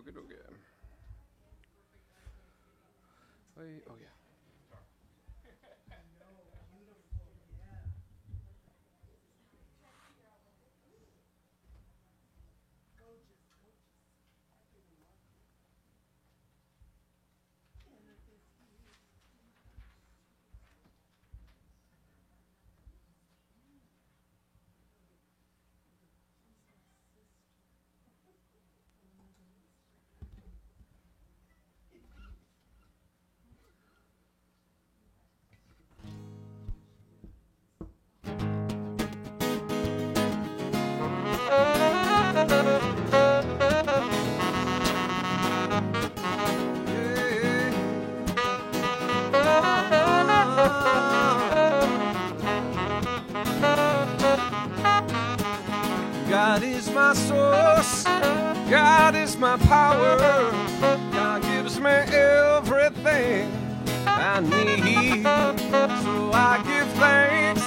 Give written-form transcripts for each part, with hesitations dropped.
Okay. Wait, oh yeah. God is my source, God is my power, God gives me everything I need. So I give thanks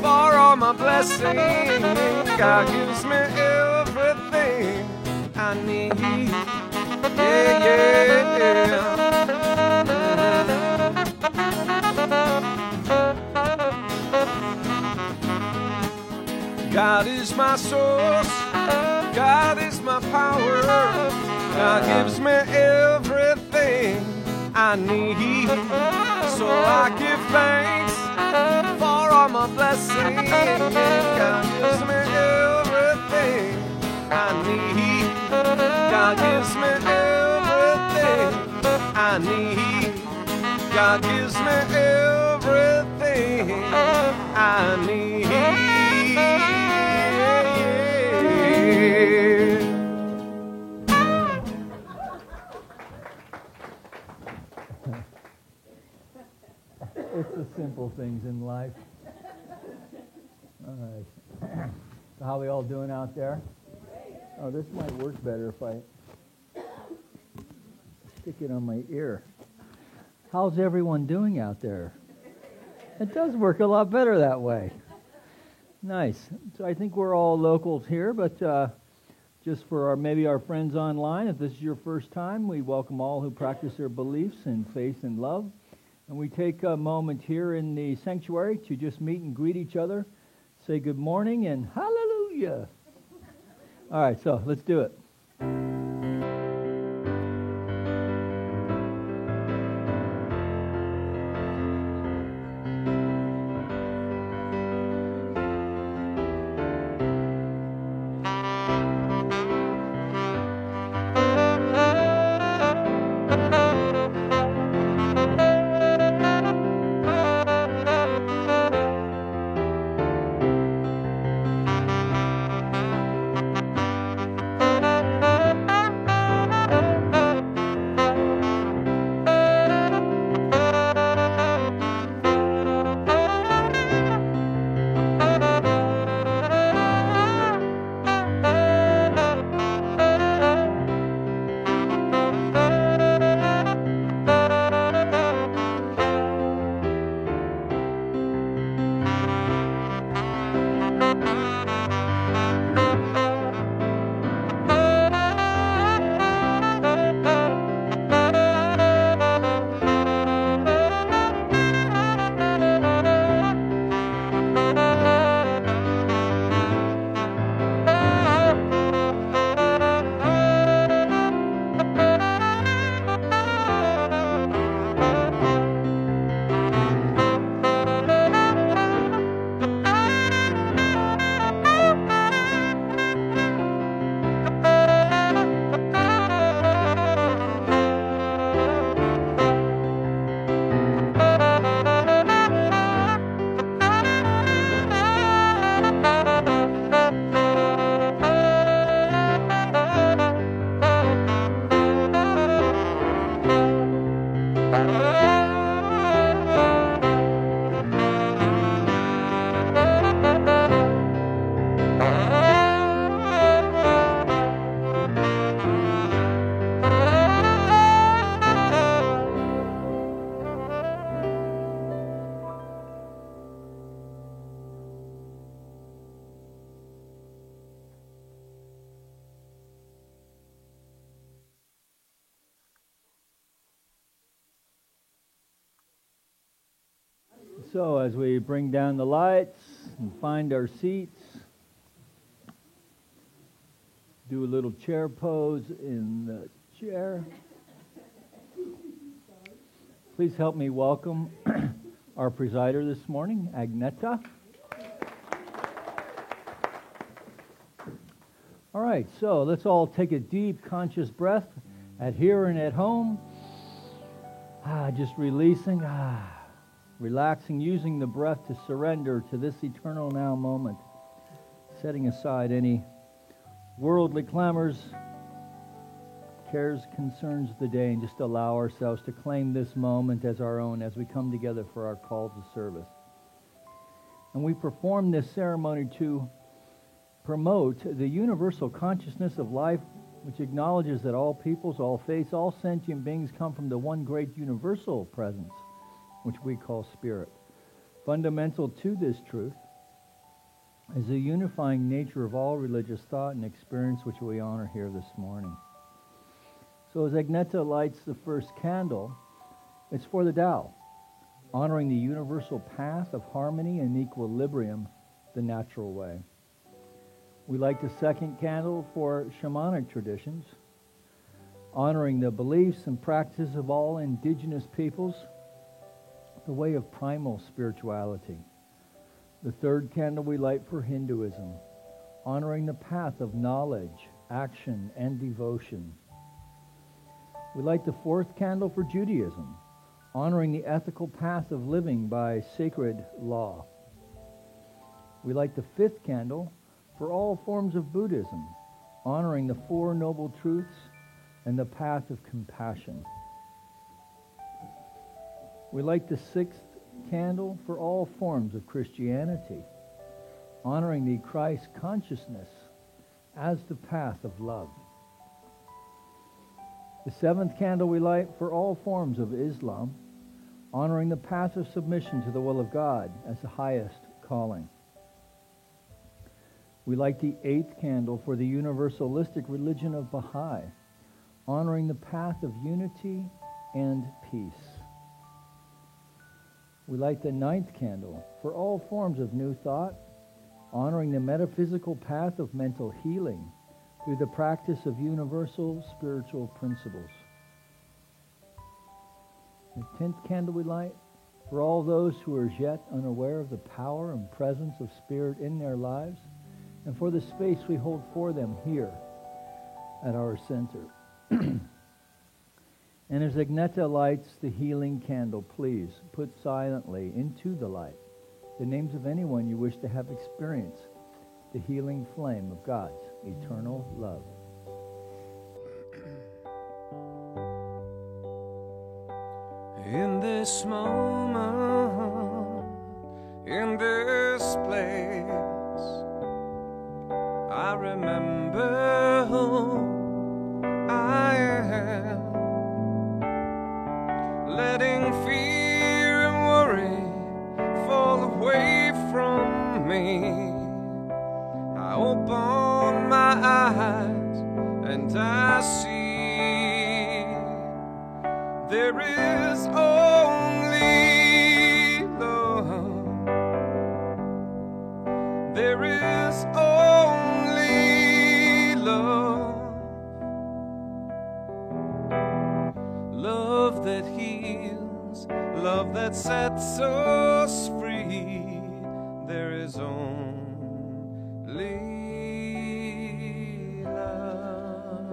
for all my blessings. God gives me everything I need. Yeah. God is my source, God is my power, God gives me everything I need. So I give thanks for all my blessings. God gives me everything I need. God gives me everything I need. God gives me everything I need. It's the simple things in life. All right. So how are we all doing out there? Oh, this might work better if I stick it on my ear. How's everyone doing out there? It does work a lot better that way. Nice. So I think we're all locals here, but just for maybe our friends online, if this is your first time, we welcome all who practice their beliefs in faith and love. And we take a moment here in the sanctuary to just meet and greet each other, say good morning and hallelujah. All right, so let's do it. So as we bring down the lights and find our seats, do a little chair pose in the chair. Please help me welcome our presider this morning, Agneta. All right, so let's all take a deep, conscious breath at here and at home. Just releasing, relaxing, using the breath to surrender to this eternal now moment, setting aside any worldly clamors, cares, concerns of the day, and just allow ourselves to claim this moment as our own as we come together for our call to service. And we perform this ceremony to promote the universal consciousness of life, which acknowledges that all peoples, all faiths, all sentient beings come from the one great universal presence, which we call spirit. Fundamental to this truth is the unifying nature of all religious thought and experience, which we honor here this morning. So as Agneta lights the first candle, it's for the Tao, honoring the universal path of harmony and equilibrium, the natural way. We light the second candle for shamanic traditions, honoring the beliefs and practices of all indigenous peoples, the way of primal spirituality. The third candle we light for Hinduism, honoring the path of knowledge, action, and devotion. We light the fourth candle for Judaism, honoring the ethical path of living by sacred law. We light the fifth candle for all forms of Buddhism, honoring the Four Noble Truths and the path of compassion. We light the sixth candle for all forms of Christianity, honoring the Christ consciousness as the path of love. The seventh candle we light for all forms of Islam, honoring the path of submission to the will of God as the highest calling. We light the eighth candle for the universalistic religion of Baha'i, honoring the path of unity and peace. We light the ninth candle for all forms of new thought, honoring the metaphysical path of mental healing through the practice of universal spiritual principles. The 10th candle we light for all those who are as yet unaware of the power and presence of Spirit in their lives, and for the space we hold for them here at our center. And as Agneta lights the healing candle, please put silently into the light the names of anyone you wish to have experienced the healing flame of God's eternal love. In this moment, in this place, I remember who I am, letting fear and worry fall away from me. I open my eyes and I see there is only love. There is only love. Love that heals, love that sets us free. There is only love.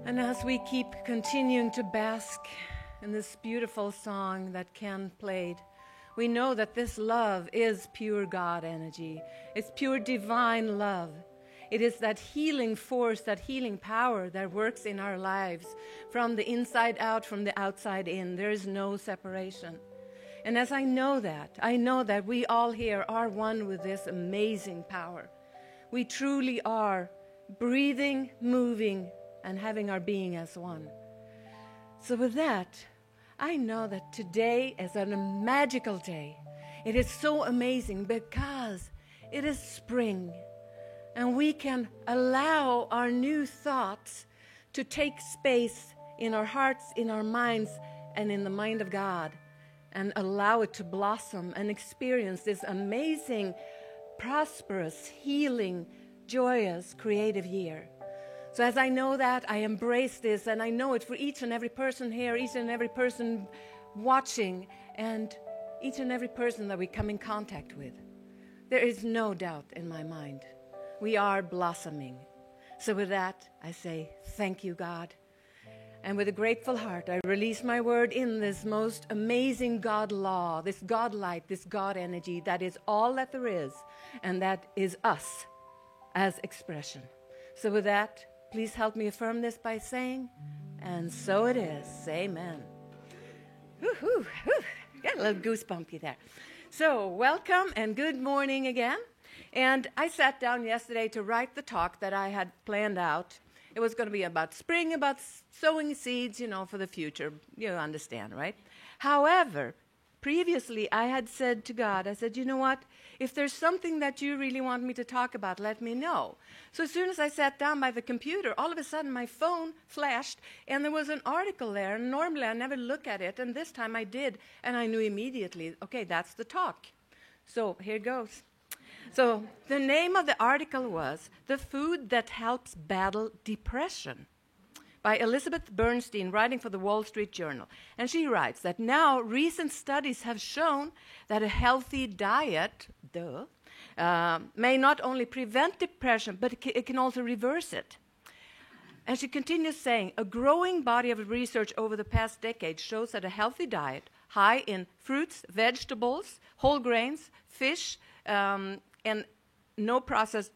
And as we keep continuing to bask in this beautiful song that Ken played, we know that this love is pure God energy. It's pure divine love. It is that healing force, that healing power that works in our lives from the inside out, from the outside in. There is no separation. And as I know that we all here are one with this amazing power. We truly are breathing, moving, and having our being as one. So with that, I know that today is a magical day. It is so amazing because it is spring. And we can allow our new thoughts to take space in our hearts, in our minds, and in the mind of God, and allow it to blossom and experience this amazing, prosperous, healing, joyous, creative year. So as I know that, I embrace this, and I know it for each and every person here, each and every person watching, and each and every person that we come in contact with. There is no doubt in my mind. We are blossoming. So with that, I say, thank you, God. And with a grateful heart, I release my word in this most amazing God law, this God light, this God energy that is all that there is, and that is us as expression. So with that, please help me affirm this by saying, and so it is. Amen. Woo-hoo, woo. Got a little goosebumpy there. So welcome and good morning again. And I sat down yesterday to write the talk that I had planned out. It was going to be about spring, about sowing seeds, for the future. You understand, right? However, previously I had said to God, I said, you know what? If there's something that you really want me to talk about, let me know. So as soon as I sat down by the computer, all of a sudden my phone flashed and there was an article there. And normally I never look at it, and this time I did, and I knew immediately, okay, that's the talk. So here goes. So the name of the article was The Food That Helps Battle Depression by Elizabeth Bernstein, writing for the Wall Street Journal. And she writes that now recent studies have shown that a healthy diet, may not only prevent depression, but it can also reverse it. And she continues saying, a growing body of research over the past decade shows that a healthy diet, high in fruits, vegetables, whole grains, fish, and no processed,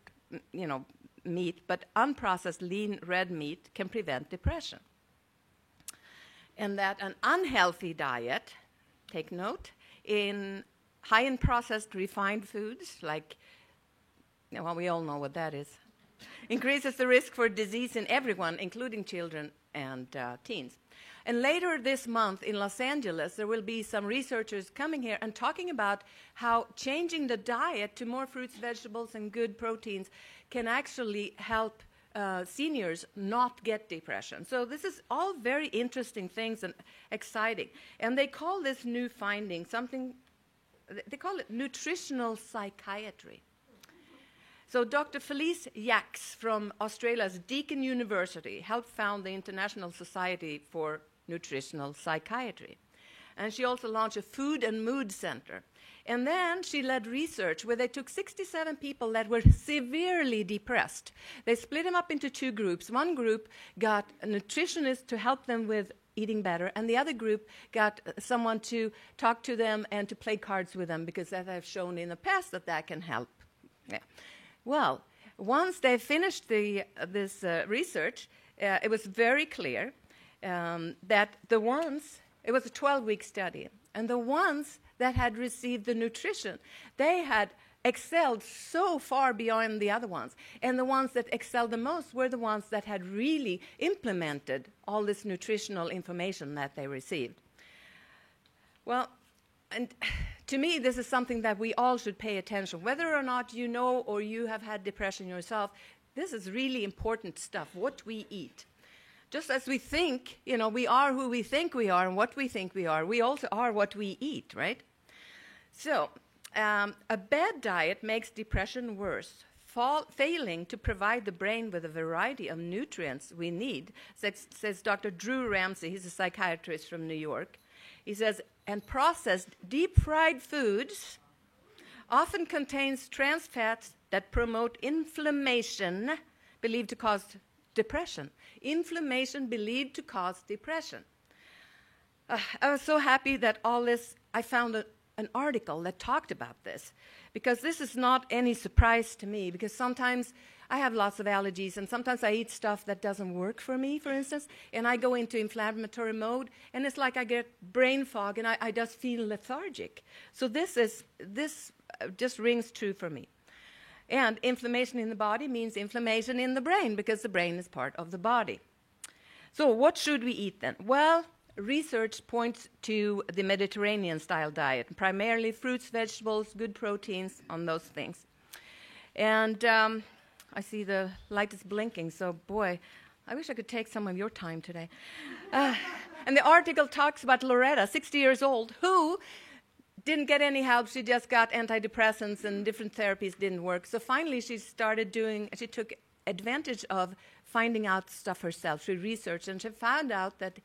meat, but unprocessed lean red meat can prevent depression. And that an unhealthy diet, take note, high in processed refined foods, like, we all know what that is, increases the risk for disease in everyone, including children and teens. And later this month in Los Angeles, there will be some researchers coming here and talking about how changing the diet to more fruits, vegetables, and good proteins can actually help seniors not get depression. So this is all very interesting things and exciting. And they call this new finding they call it nutritional psychiatry. So Dr. Felice Jacks from Australia's Deakin University helped found the International Society for Nutritional Psychiatry. And she also launched a Food and Mood Center. And then she led research where they took 67 people that were severely depressed. They split them up into two groups. One group got a nutritionist to help them with eating better, and the other group got someone to talk to them and to play cards with them, because as I've shown in the past that can help. Yeah. Well, once they finished this research, it was very clear that it was a 12-week study, and the ones that had received the nutrition, they had excelled so far beyond the other ones. And the ones that excelled the most were the ones that had really implemented all this nutritional information that they received. Well, and to me, this is something that we all should pay attention. Whether or not you know or you have had depression yourself, this is really important stuff, what we eat. Just as we think, we are who we think we are and what we think we are, we also are what we eat, right? So, a bad diet makes depression worse. Failing to provide the brain with a variety of nutrients we need, says Dr. Drew Ramsey, he's a psychiatrist from New York. He says, and processed deep-fried foods often contains trans fats that promote inflammation, believed to cause depression. Inflammation believed to cause depression. I was so happy that I found an article that talked about this, because this is not any surprise to me, because sometimes I have lots of allergies, and sometimes I eat stuff that doesn't work for me, for instance, and I go into inflammatory mode, and it's like I get brain fog, and I just feel lethargic. So this just rings true for me. And inflammation in the body means inflammation in the brain, because the brain is part of the body. So what should we eat then? Well, research points to the Mediterranean-style diet, primarily fruits, vegetables, good proteins, on those things. And I see the light is blinking, so boy, I wish I could take some of your time today. And the article talks about Loretta, 60 years old, who didn't get any help. She just got antidepressants and different therapies didn't work. So finally she took advantage of finding out stuff herself. She researched and she found out that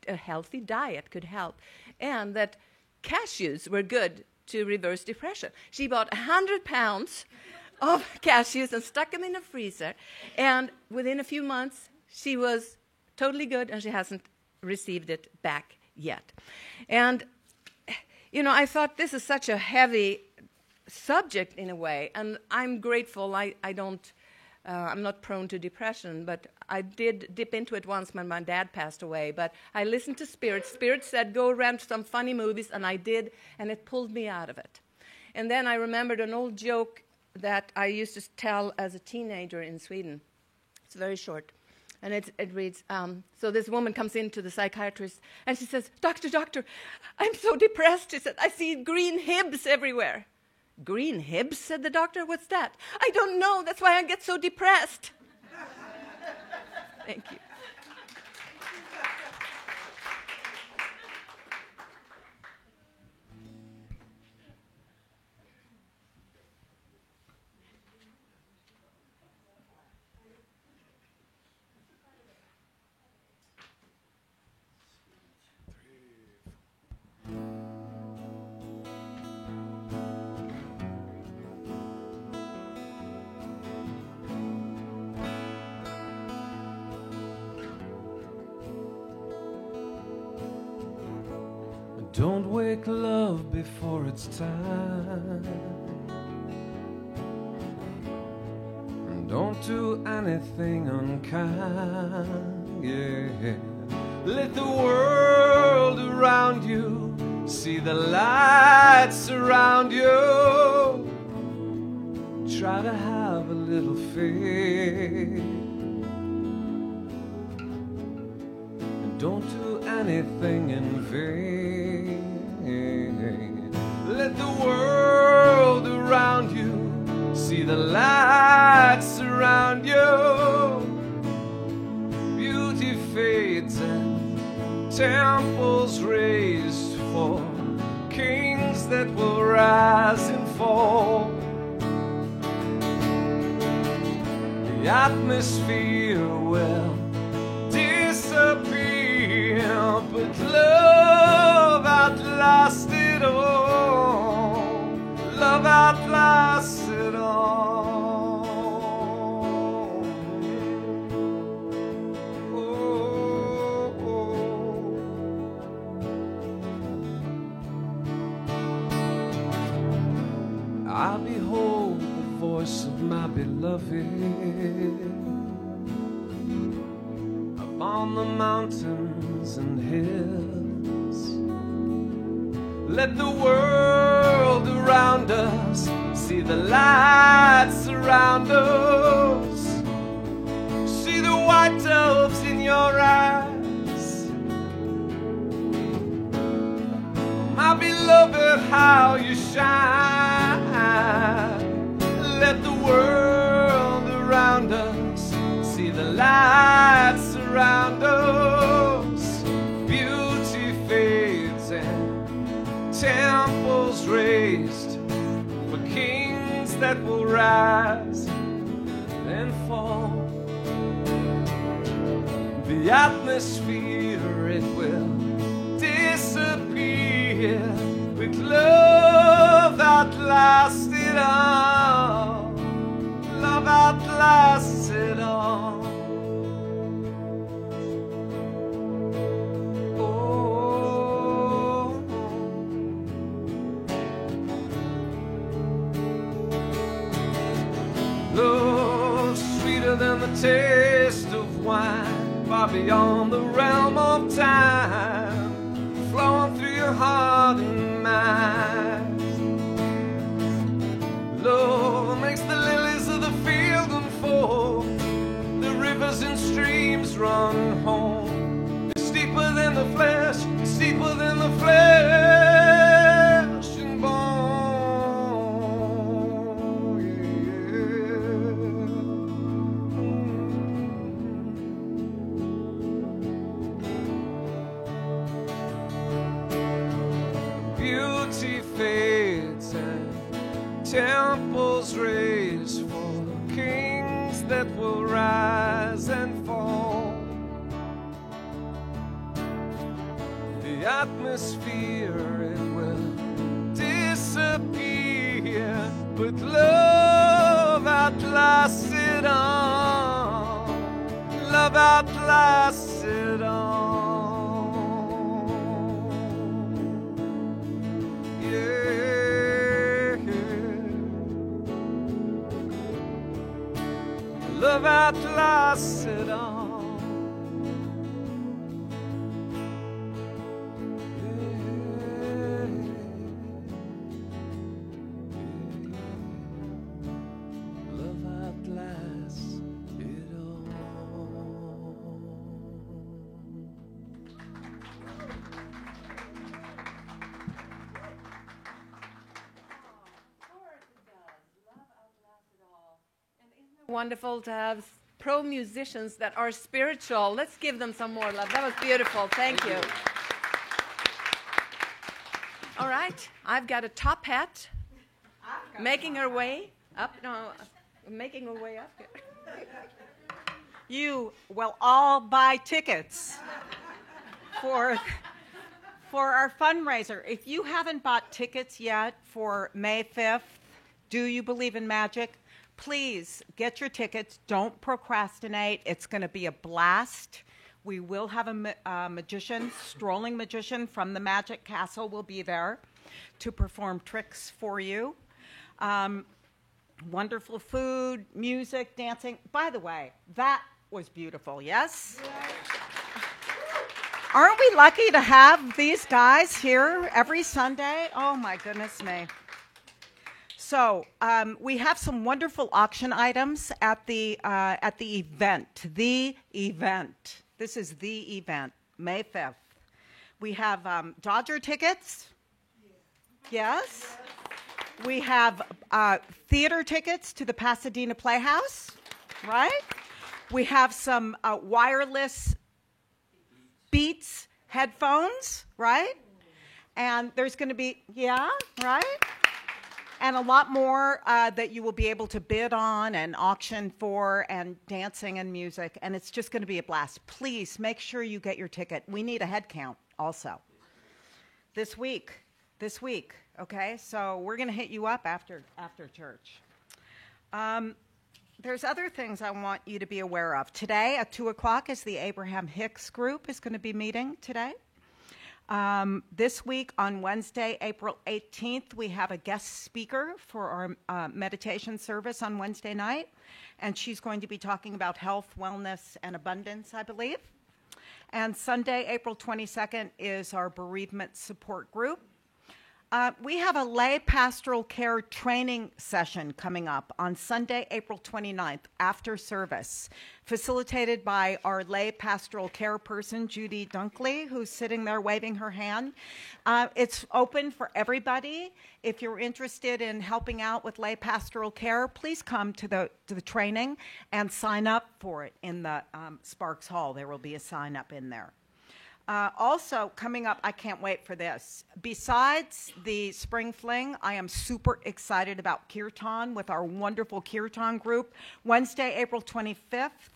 a healthy diet could help and that cashews were good to reverse depression. She bought 100 pounds of cashews and stuck them in a freezer. And within a few months, she was totally good and she hasn't received it back yet. And, I thought this is such a heavy subject in a way. And I'm grateful I'm not prone to depression, but I did dip into it once when my dad passed away. But I listened to Spirit. Spirit said, go rent some funny movies, and I did, and it pulled me out of it. And then I remembered an old joke that I used to tell as a teenager in Sweden. It's very short. And it reads, so this woman comes in to the psychiatrist, and she says, Doctor, I'm so depressed. She said, I see green hibs everywhere. Green hibs, said the doctor. What's that? I don't know. That's why I get so depressed. Thank you. Don't wake love before it's time. And don't do anything unkind. Yeah. Let the world around you see the lights around you. Try to have a little faith. And don't do anything in vain. Let the world around you see the lights around you. Beauty fades and temples raised for kings that will rise and fall. The atmosphere will disappear, but love outlasts it all. Love outlasts it all. Oh, oh. I behold the voice of my beloved on the mountains and hills. Let the world around us see the lights around us. See the white doves in your eyes. My beloved, how you shine. Let the world around us see the lights around us. Beauty fades and temples raised for kings that will rise and fall. The atmosphere, it will disappear with love outlasts it all. Love outlasts it all. Love sweeter than the taste of wine, far beyond the realm of time, flowing through your heart and mind. Love makes the lilies of the field unfold, the rivers and streams run home. It's deeper than the flesh, it's deeper than the flesh and bone. that will rise and fall. The atmosphere, it will disappear, but love outlasts it all. Love outlasts it all. Yeah. Love outlasts it all. Wonderful to have pro musicians that are spiritual. Let's give them some more love. That was beautiful. Thank you. All right, I've got a top hat making her way up. No, making her way up here. You will all buy tickets for our fundraiser. If you haven't bought tickets yet for May 5th, Do You Believe in Magic? Please get your tickets. Don't procrastinate. It's going to be a blast. We will have a magician, strolling magician from the Magic Castle will be there to perform tricks for you. Wonderful food, music, dancing. By the way, that was beautiful, yes? Aren't we lucky to have these guys here every Sunday? Oh, my goodness me. So we have some wonderful auction items at the event. The event. This is the event, May 5th. We have Dodger tickets. Yes. We have theater tickets to the Pasadena Playhouse, right? We have some wireless Beats headphones, right? And there's going to be, yeah, right? And a lot more that you will be able to bid on and auction for, and dancing and music. And it's just going to be a blast. Please make sure you get your ticket. We need a head count also. This week, okay? So we're going to hit you up after church. There's other things I want you to be aware of. Today at 2 o'clock is the Abraham Hicks group is going to be meeting today. This week on Wednesday, April 18th, we have a guest speaker for our meditation service on Wednesday night, and she's going to be talking about health, wellness, and abundance, I believe. And Sunday, April 22nd, is our bereavement support group. We have a lay pastoral care training session coming up on Sunday, April 29th, after service, facilitated by our lay pastoral care person, Judy Dunkley, who's sitting there waving her hand. It's open for everybody. If you're interested in helping out with lay pastoral care, please come to the training and sign up for it in the Sparks Hall. There will be a sign up in there. Also, coming up, I can't wait for this. Besides the Spring Fling, I am super excited about Kirtan with our wonderful Kirtan group. Wednesday, April 25th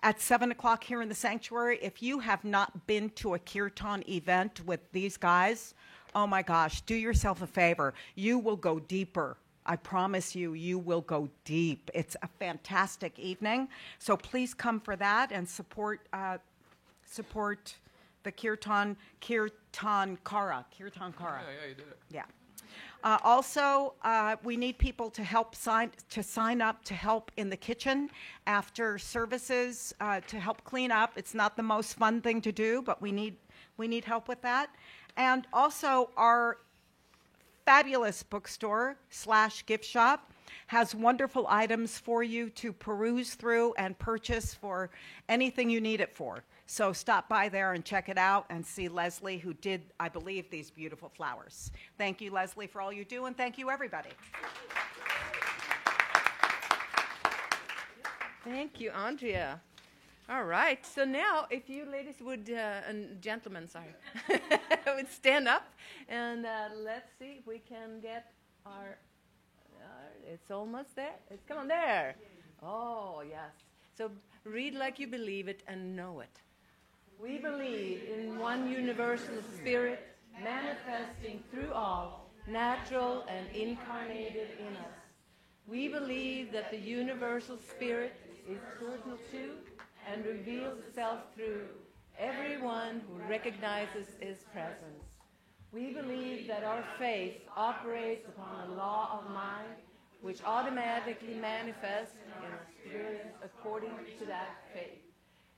at 7 o'clock here in the sanctuary. If you have not been to a Kirtan event with these guys, oh my gosh, do yourself a favor. You will go deeper. I promise you, you will go deep. It's a fantastic evening. So please come for that and support the Kirtan Kara. Yeah, you did it. Yeah. Also, we need people to help sign up to help in the kitchen after services to help clean up. It's not the most fun thing to do, but we need help with that. And also, our fabulous bookstore / gift shop has wonderful items for you to peruse through and purchase for anything you need it for. So stop by there and check it out and see Leslie, who did, I believe, these beautiful flowers. Thank you, Leslie, for all you do, and thank you, everybody. Thank you, Andrea. All right, so now if you ladies would, and gentlemen, sorry, would stand up, and let's see if we can get our, it's almost there. Come on, there. Oh, yes. So read like you believe it and know it. We believe in one universal spirit manifesting through all, natural and incarnated in us. We believe that the universal spirit is personal to and reveals itself through everyone who recognizes its presence. We believe that our faith operates upon a law of mind which automatically manifests in experience according to that faith.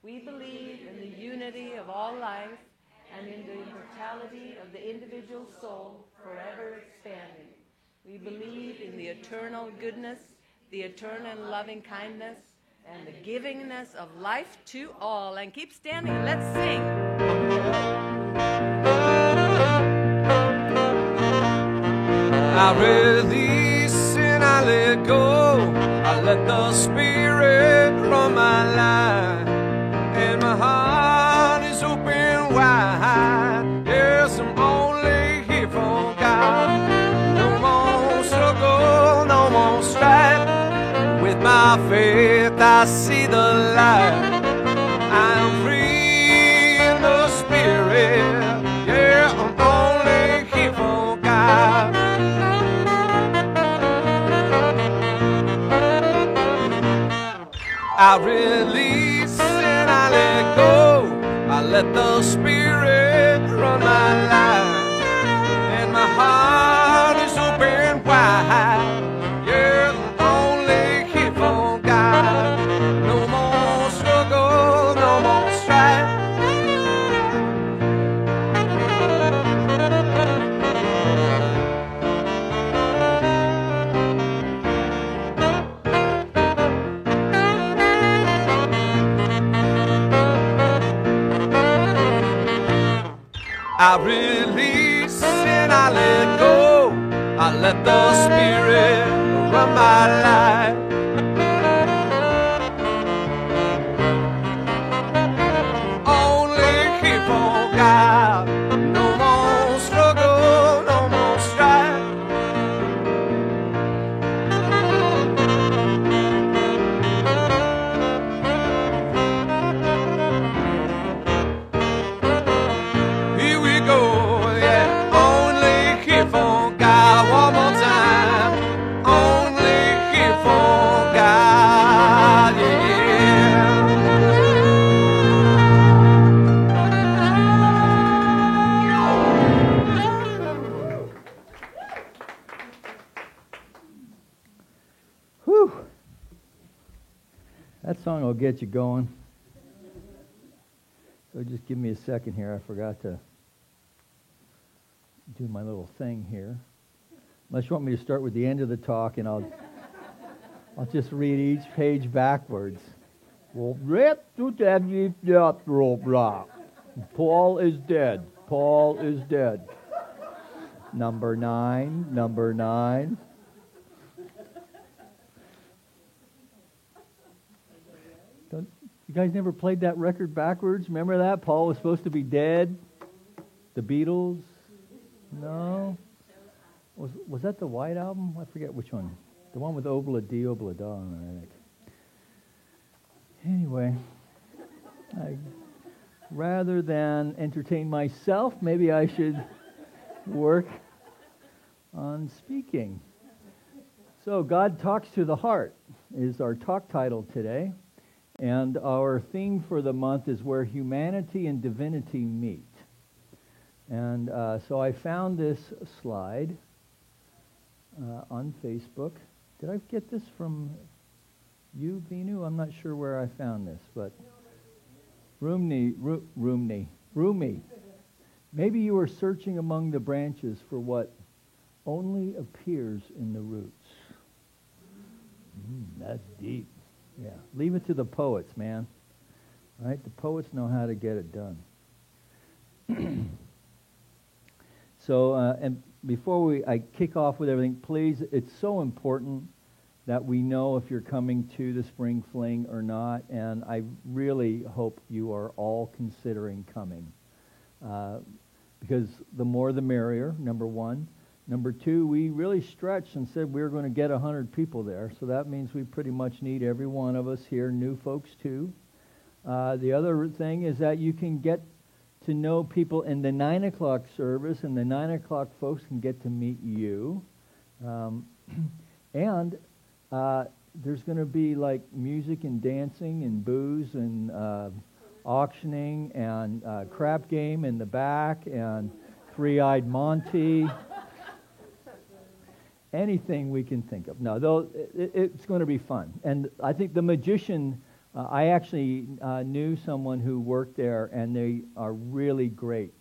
We believe in the unity of all life and in the immortality of the individual soul forever expanding. We believe in the eternal goodness, the eternal loving kindness, and the givingness of life to all. And keep standing and let's sing. I release and I let go. I let the Spirit run my life, and my heart is open wide. Yes, I'm only here for God. No more struggle, no more strife. With my faith, I see the light. I am free in the Spirit. Yeah, I'm only here for God. I release and I let go. I let the Spirit run my life, and my heart is open wide. Yeah, I'm only here for God. No more struggle, no more strife. I release and I let go. I let the Spirit run my life. Only here for God. No more struggle, no more strife. Here we go, yeah. Only here for God. One more time. Only here for God, yeah. Whew. That song will get you going. So just give me a second here. I forgot to do my little thing here. Unless you want me to start with the end of the talk, and I'll just read each page backwards. Paul is dead. Paul is dead. Number 9, number 9. You guys never played that record backwards? Remember that? Paul was supposed to be dead. The Beatles? No? Was that the White Album? I forget which one. The one with Obla Di Obla Da on it, I think. Anyway, rather than entertain myself, maybe I should work on speaking. So, God Talks to the Heart is our talk title today. And our theme for the month is where humanity and divinity meet. And so I found this slide on Facebook. Did I get this from you, Vinu? I'm not sure where I found this, but Rumi. Maybe you are searching among the branches for what only appears in the roots. That's deep. Yeah, leave it to the poets, man. Right? The poets know how to get it done. So, and before I kick off with everything, please, it's so important that we know if you're coming to the Spring Fling or not, and I really hope you are all considering coming. Because the more the merrier, number one. Number two, we really stretched and said we were going to get 100 people there. So that means we pretty much need every one of us here, new folks too. The other thing is that you can get to know people in the 9 o'clock service, and the 9 o'clock folks can get to meet you. And there's going to be like music and dancing and booze and auctioning and crap game in the back and three-eyed Monty. Anything we can think of. No, though it's going to be fun. And I think the magician, I actually knew someone who worked there, and they are really great.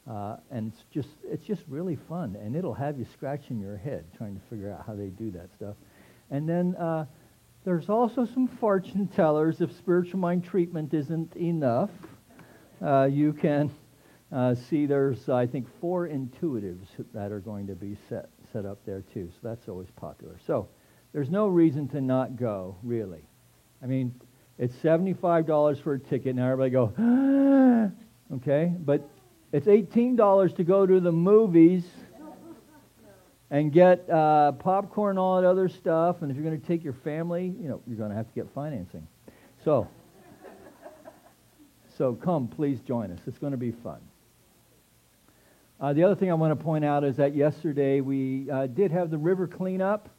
And it's just really fun, and it'll have you scratching your head trying to figure out how they do that stuff. And then there's also some fortune tellers. If spiritual mind treatment isn't enough, you can see there's, I think, 4 intuitives that are going to be set up there too. So that's always popular. So there's no reason to not go, really. I mean, it's $75 for a ticket. Now everybody go, ah! Okay? But it's $18 to go to the movies and get popcorn and all that other stuff. And if you're going to take your family, you're going to have to get financing. So come, please join us. It's going to be fun. The other thing I want to point out is that yesterday we did have the river cleanup.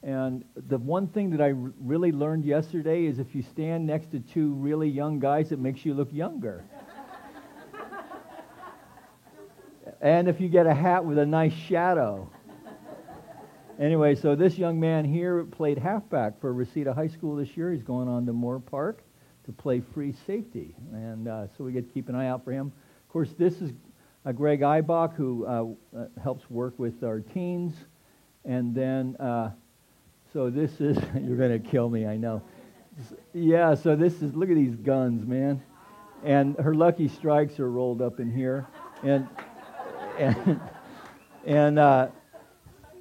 And the one thing that I really learned yesterday is if you stand next to 2 really young guys, it makes you look younger. And if you get a hat with a nice shadow. Anyway, so this young man here played halfback for Reseda High School this year. He's going on to Moore Park to play free safety. And so we get to keep an eye out for him. Of course, this is Greg Eibach, who helps work with our teens. And then, so this is, you're going to kill me, I know. Yeah, so this is, look at these guns, man. And her Lucky Strikes are rolled up in here. And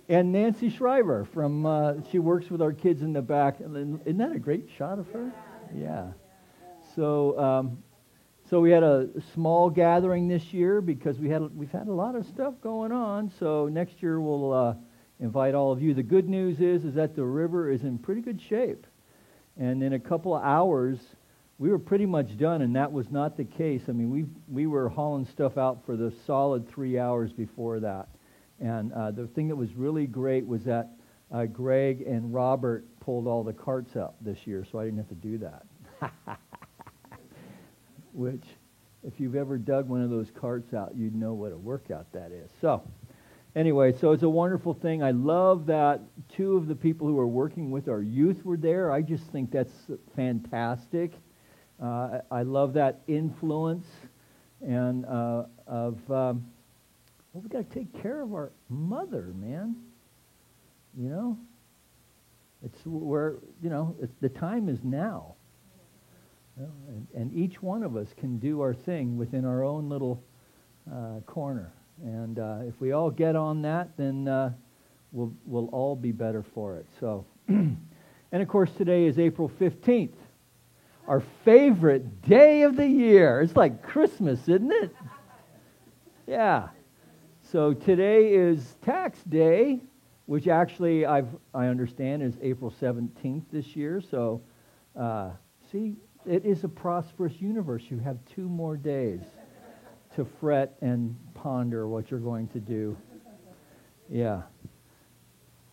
Nancy Shriver from, she works with our kids in the back. Isn't that a great shot of her? Yeah. So we had a small gathering this year because we've had a lot of stuff going on. So next year we'll invite all of you. The good news is that the river is in pretty good shape, and in a couple of hours we were pretty much done. And that was not the case. I mean, we were hauling stuff out for the solid 3 hours before that. And the thing that was really great was that Greg and Robert pulled all the carts out this year, so I didn't have to do that. Which, if you've ever dug one of those carts out, you'd know what a workout that is. So, anyway, so it's a wonderful thing. I love that 2 of the people who are working with our youth were there. I just think that's fantastic. I love that influence and well, we got to take care of our mother, man. It's where the time is now. And each one of us can do our thing within our own little corner. And if we all get on that, then we'll all be better for it. So, and of course, today is April 15th, our favorite day of the year. It's like Christmas, isn't it? Yeah. So today is tax day, which actually I understand is April 17th this year. So, see. It is a prosperous universe. You have 2 more days to fret and ponder what you're going to do. Yeah.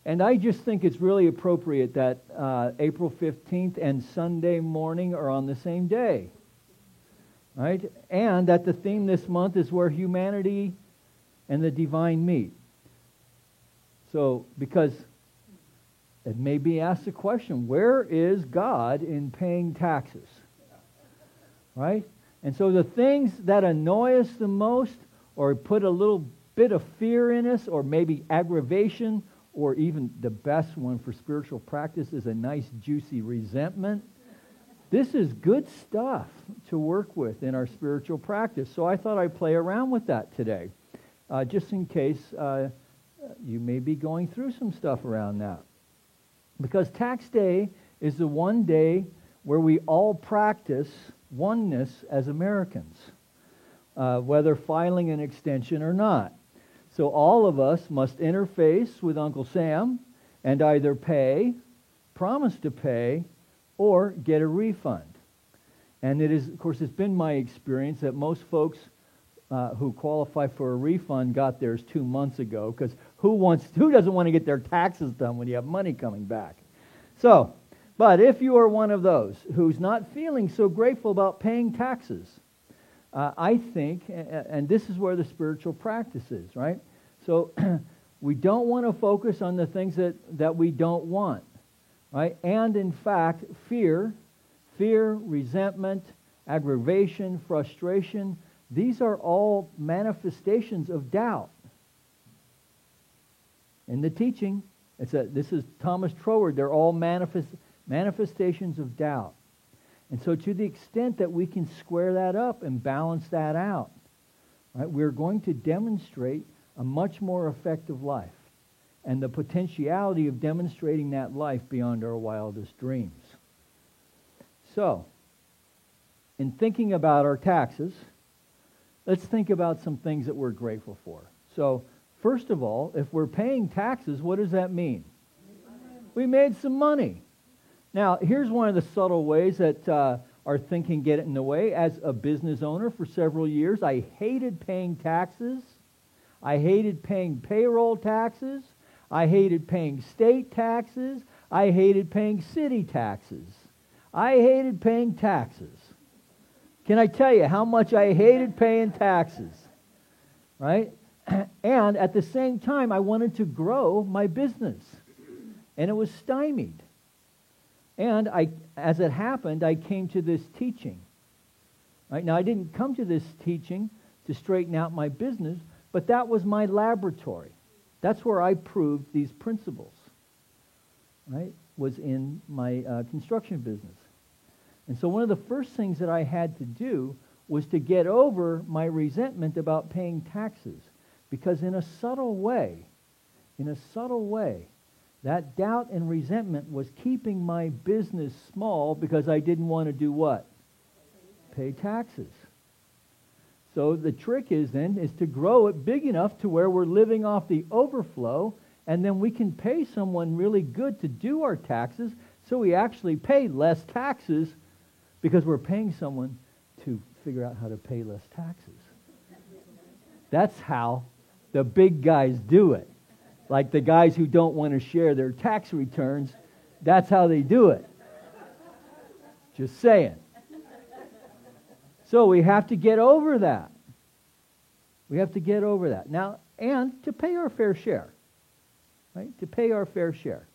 And I just think it's really appropriate that April 15th and Sunday morning are on the same day. Right? And that the theme this month is where humanity and the divine meet. So, because it may be asked the question, where is God in paying taxes? Right? And so the things that annoy us the most, or put a little bit of fear in us, or maybe aggravation, or even the best one for spiritual practice is a nice juicy resentment. This is good stuff to work with in our spiritual practice. So I thought I'd play around with that today, just in case you may be going through some stuff around that. Because tax day is the one day where we all practice oneness as Americans, whether filing an extension or not. So all of us must interface with Uncle Sam and either pay, promise to pay, or get a refund. And it is, of course, it's been my experience that most folks who qualify for a refund got theirs 2 months ago, because who doesn't want to get their taxes done when you have money coming back? So, but if you are one of those who's not feeling so grateful about paying taxes, I think, and this is where the spiritual practice is, right? So we don't want to focus on the things that we don't want, right? And in fact, fear, resentment, aggravation, frustration, these are all manifestations of doubt. In the teaching, this is Thomas Troward, they're all manifestations of doubt. And so to the extent that we can square that up and balance that out, right, we're going to demonstrate a much more effective life and the potentiality of demonstrating that life beyond our wildest dreams. So, in thinking about our taxes, let's think about some things that we're grateful for. So, first of all, if we're paying taxes, what does that mean? We made some money. Now, here's one of the subtle ways that our thinking get in the way. As a business owner for several years, I hated paying taxes. I hated paying payroll taxes. I hated paying state taxes. I hated paying city taxes. I hated paying taxes. Can I tell you how much I hated paying taxes? Right? And at the same time, I wanted to grow my business. And it was stymied. And as it happened, I came to this teaching. Right? Now, I didn't come to this teaching to straighten out my business, but that was my laboratory. That's where I proved these principles. Right? Was in my construction business. And so one of the first things that I had to do was to get over my resentment about paying taxes. Because in a subtle way, that doubt and resentment was keeping my business small because I didn't want to do what? Pay taxes. So the trick is to grow it big enough to where we're living off the overflow, and then we can pay someone really good to do our taxes, so we actually pay less taxes because we're paying someone to figure out how to pay less taxes. That's how the big guys do it. Like the guys who don't want to share their tax returns, that's how they do it. Just saying. So we have to get over that. We have to get over that. Now, and to pay our fair share. Right? To pay our fair share.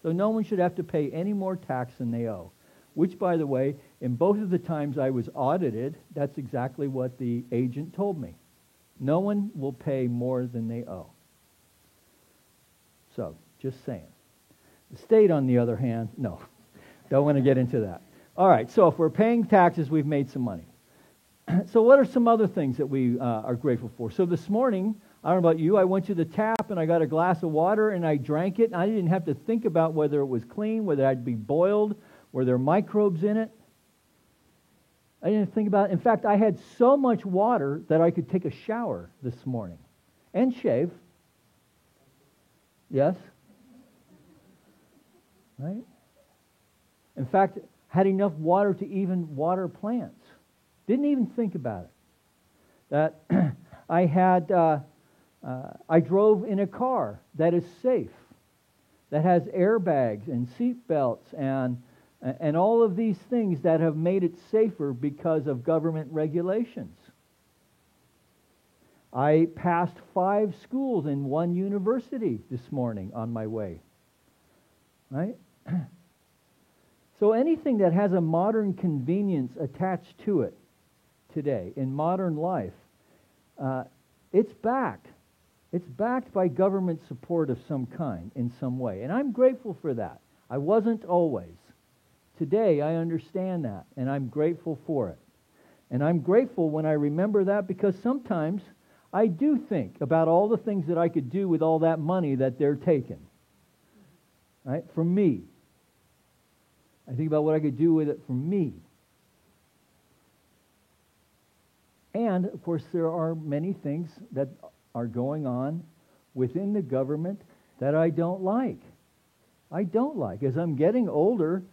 So no one should have to pay any more tax than they owe. Which, by the way, in both of the times I was audited, that's exactly what the agent told me. No one will pay more than they owe. So, just saying. The state, on the other hand, no. Don't want to get into that. All right, so if we're paying taxes, we've made some money. So what are some other things that we are grateful for? So this morning, I don't know about you, I went to the tap and I got a glass of water and I drank it. And I didn't have to think about whether it was clean, whether it had to be boiled, were there microbes in it. I didn't think about it. In fact, I had so much water that I could take a shower this morning and shave. Yes? Right? In fact, had enough water to even water plants. Didn't even think about it. That I drove in a car that is safe, that has airbags and seat belts and all of these things that have made it safer because of government regulations. I passed 5 schools and 1 university this morning on my way. Right? So anything that has a modern convenience attached to it today in modern life, it's backed. It's backed by government support of some kind in some way. And I'm grateful for that. I wasn't always. Today I understand that, and I'm grateful for it. And I'm grateful when I remember that, because sometimes I do think about all the things that I could do with all that money that they're taking. Right? For me. I think about what I could do with it for me. And, of course, there are many things that are going on within the government that I don't like. I don't like. As I'm getting older,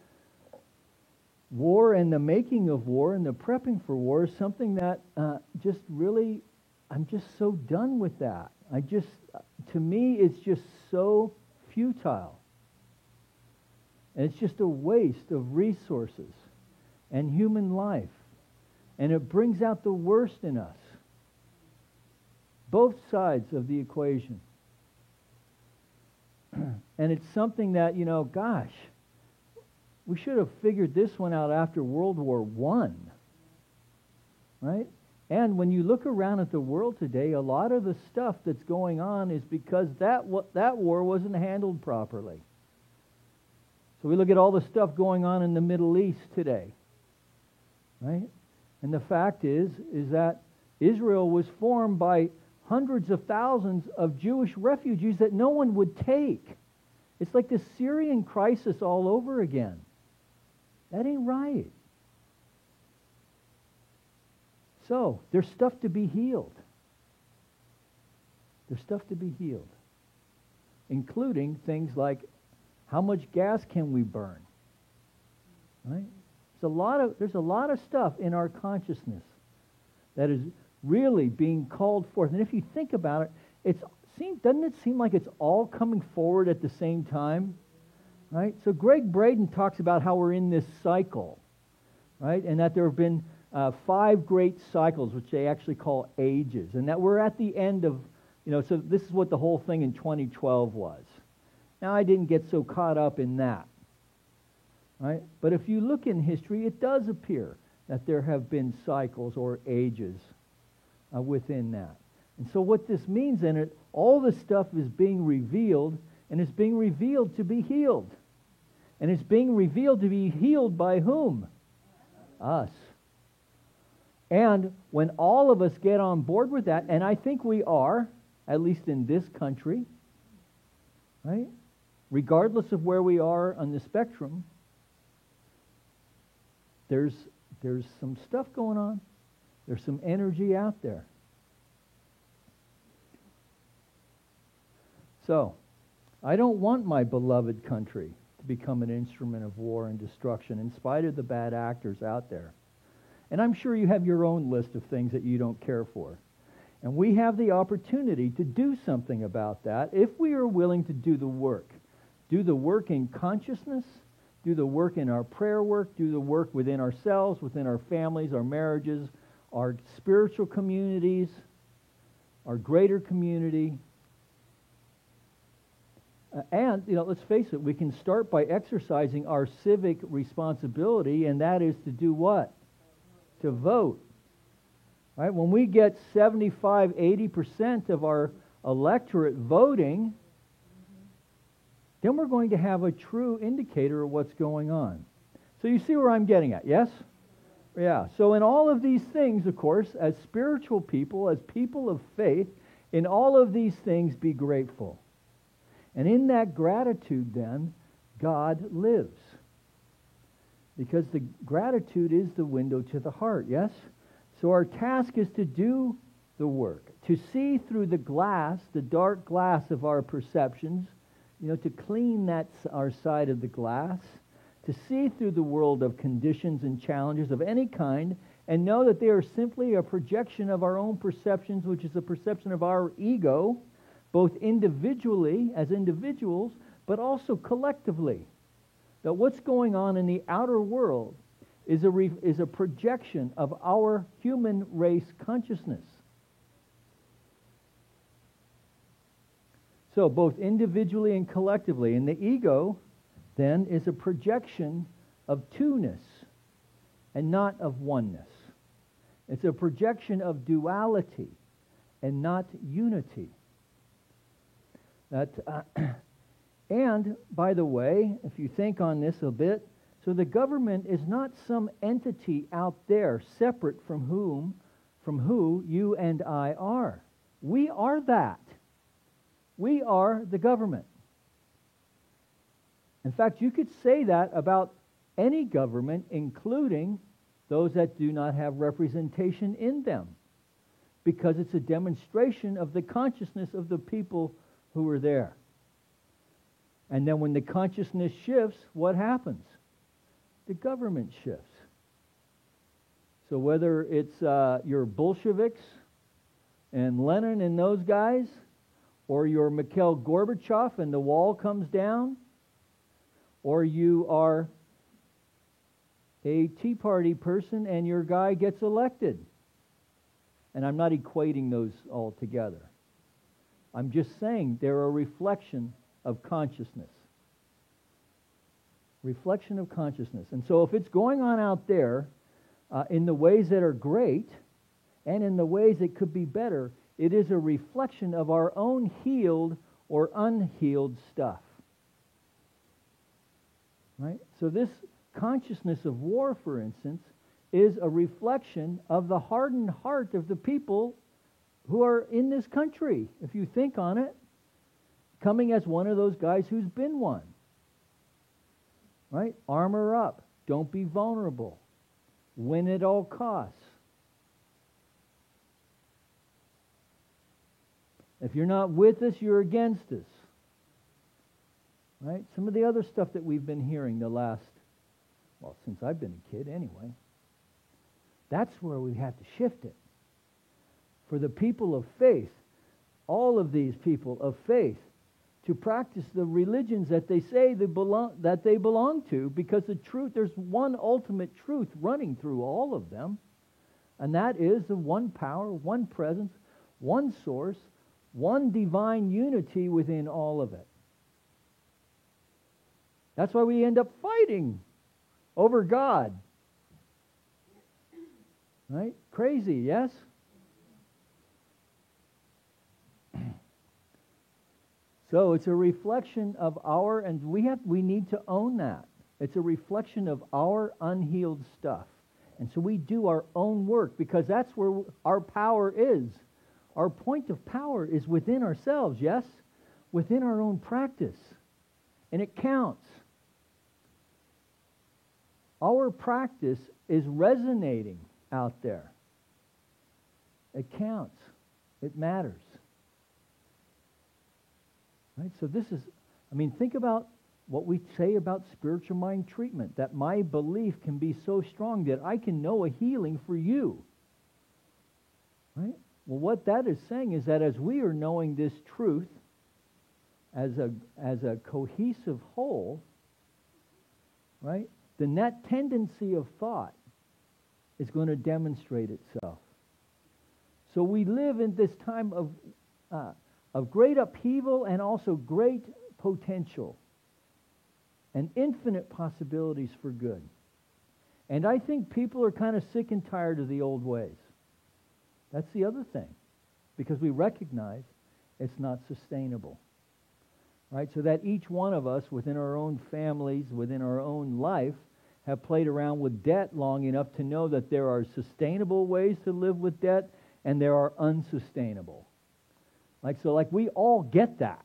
war and the making of war and the prepping for war is something that just really, I'm just so done with that. To me, it's just so futile. And it's just a waste of resources and human life. And it brings out the worst in us. Both sides of the equation. And it's something that, gosh, we should have figured this one out after World War I. Right? And when you look around at the world today, a lot of the stuff that's going on is because that war wasn't handled properly. So we look at all the stuff going on in the Middle East today. Right? And the fact is that Israel was formed by hundreds of thousands of Jewish refugees that no one would take. It's like the Syrian crisis all over again. That ain't right. So, there's stuff to be healed. There's stuff to be healed. Including things like, how much gas can we burn? Right? There's a lot of stuff in our consciousness that is really being called forth. And if you think about it, doesn't it seem like it's all coming forward at the same time? Right? So Greg Braden talks about how we're in this cycle, right? And that there have been 5 great cycles, which they actually call ages, and that we're at the end of, so this is what the whole thing in 2012 was. Now, I didn't get so caught up in that, right? But if you look in history, it does appear that there have been cycles or ages within that. And so what this means in it, all this stuff is being revealed, and it's being revealed to be healed. And it's being revealed to be healed by whom? Us. And when all of us get on board with that, and I think we are, at least in this country, right? Regardless of where we are on the spectrum, there's some stuff going on. There's some energy out there. So, I don't want my beloved country to become an instrument of war and destruction in spite of the bad actors out there. And I'm sure you have your own list of things that you don't care for. And we have the opportunity to do something about that if we are willing to do the work. Do the work in consciousness, do the work in our prayer work, do the work within ourselves, within our families, our marriages, our spiritual communities, our greater community. And, let's face it, we can start by exercising our civic responsibility, and that is to do what? To vote. Right? When we get 75, 80% of our electorate voting, then we're going to have a true indicator of what's going on. So you see where I'm getting at, yes? Yeah. So in all of these things, of course, as spiritual people, as people of faith, in all of these things be grateful. And in that gratitude, then, God lives. Because the gratitude is the window to the heart, yes? So our task is to do the work, to see through the glass, the dark glass of our perceptions, to clean our side of the glass, to see through the world of conditions and challenges of any kind, and know that they are simply a projection of our own perceptions, which is a perception of our ego, both individually, as individuals, but also collectively. That what's going on in the outer world is a projection of our human race consciousness. So both individually and collectively. And the ego, then, is a projection of two-ness and not of oneness. It's a projection of duality and not unity. And, by the way, if you think on this a bit, so the government is not some entity out there separate from who you and I are. We are that. We are the government. In fact, you could say that about any government, including those that do not have representation in them. because it's a demonstration of the consciousness of the people who were there. And then when the consciousness shifts, what happens? The government shifts. So whether it's your Bolsheviks and Lenin and those guys, or you're Mikhail Gorbachev and the wall comes down, or you are a Tea Party person and your guy gets elected. And I'm not equating those all together. I'm just saying they're a reflection of consciousness. Reflection of consciousness. And so if it's going on out there in the ways that are great and in the ways that could be better, it is a reflection of our own healed or unhealed stuff. Right? So this consciousness of war, for instance, is a reflection of the hardened heart of the people who are in this country, if you think on it, coming as one of those guys who's been one. Right? Armor up. Don't be vulnerable. Win at all costs. If you're not with us, you're against us. Right? Some of the other stuff that we've been hearing since I've been a kid anyway. That's where we have to shift it. For the people of faith, all of these people of faith, to practice the religions that they say they belong to, because the truth, there's one ultimate truth running through all of them, and that is the one power, one presence, one source, one divine unity within all of it. That's why we end up fighting over God. Right? Crazy, yes? So it's a reflection of and we need to own that. It's a reflection of our unhealed stuff. And so we do our own work, because that's where our power is. Our point of power is within ourselves, yes? Within our own practice. And it counts. Our practice is resonating out there. It counts. It matters. Right? So think about what we say about spiritual mind treatment, that my belief can be so strong that I can know a healing for you. Right? Well, what that is saying is that as we are knowing this truth as a cohesive whole, right, then that tendency of thought is going to demonstrate itself. So we live in this time of great upheaval and also great potential and infinite possibilities for good. And I think people are kind of sick and tired of the old ways. That's the other thing, because we recognize it's not sustainable. Right? So that each one of us within our own families, within our own life, have played around with debt long enough to know that there are sustainable ways to live with debt and there are unsustainable. Like we all get that.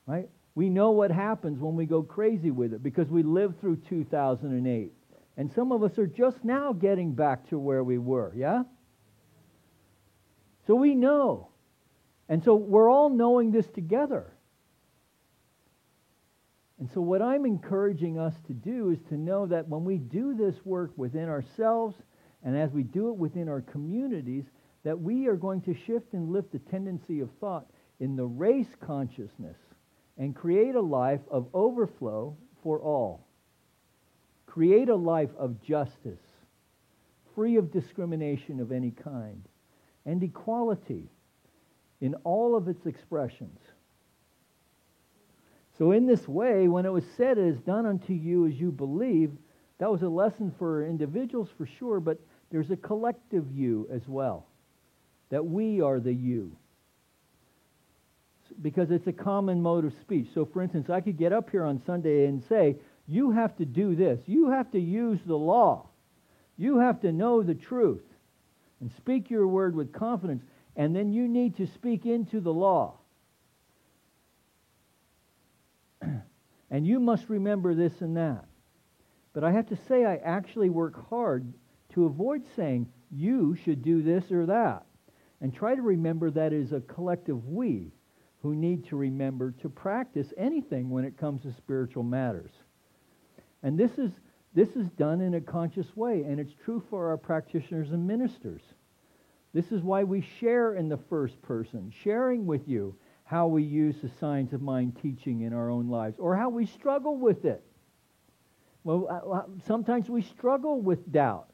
Right? We know what happens when we go crazy with it, because we lived through 2008. And some of us are just now getting back to where we were, yeah? So we know. And so we're all knowing this together. And so what I'm encouraging us to do is to know that when we do this work within ourselves, and as we do it within our communities, that we are going to shift and lift the tendency of thought in the race consciousness and create a life of overflow for all. Create a life of justice, free of discrimination of any kind, and equality in all of its expressions. So in this way, when it was said, "It is done unto you as you believe," that was a lesson for individuals for sure, but there's a collective you as well, that we are the you. Because it's a common mode of speech. So for instance, I could get up here on Sunday and say, you have to do this. You have to use the law. You have to know the truth and speak your word with confidence. And then you need to speak into the law. And you must remember this and that. But I have to say, I actually work hard to avoid saying, you should do this or that. And try to remember that is a collective we who need to remember to practice anything when it comes to spiritual matters. And this is done in a conscious way, and it's true for our practitioners and ministers. This is why we share in the first person, sharing with you how we use the Signs of Mind teaching in our own lives, or how we struggle with it. Well, sometimes we struggle with doubt,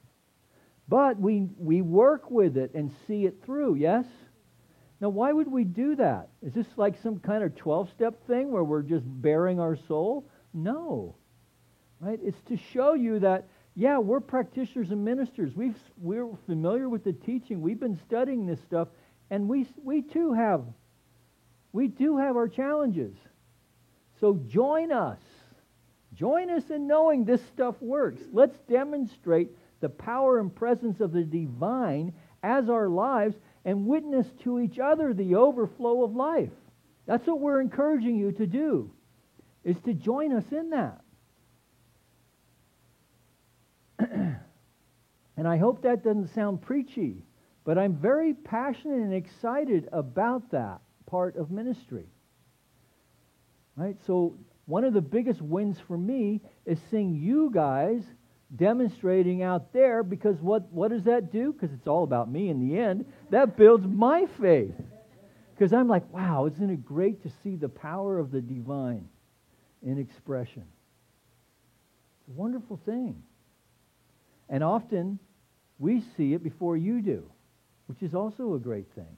but we work with it and see it through, yes? Now, why would we do that? Is this like some kind of 12-step thing where we're just bearing our soul? No. Right? It's to show you that, yeah, we're practitioners and ministers. We're familiar with the teaching. We've been studying this stuff, and we do have our challenges. So join us. Join us in knowing this stuff works. Let's demonstrate the power and presence of the divine as our lives and witness to each other the overflow of life. That's what we're encouraging you to do, is to join us in that. And I hope that doesn't sound preachy, but I'm very passionate and excited about that part of ministry. Right? So one of the biggest wins for me is seeing you guys demonstrating out there, because what does that do? Because it's all about me in the end. That builds my faith. Because I'm like, wow, isn't it great to see the power of the divine in expression? It's a wonderful thing. And often we see it before you do, which is also a great thing.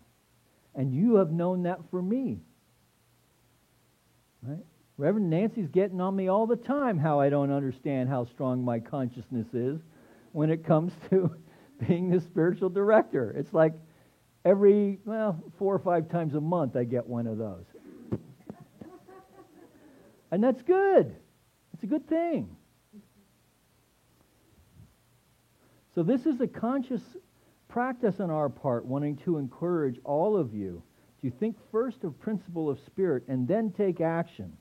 And you have known that for me. Right? Reverend Nancy's getting on me all the time how I don't understand how strong my consciousness is when it comes to being the spiritual director. It's like every, 4 or 5 times a month I get one of those. And that's good. It's a good thing. So this is a conscious practice on our part, wanting to encourage all of you to think first of principle of spirit and then take action.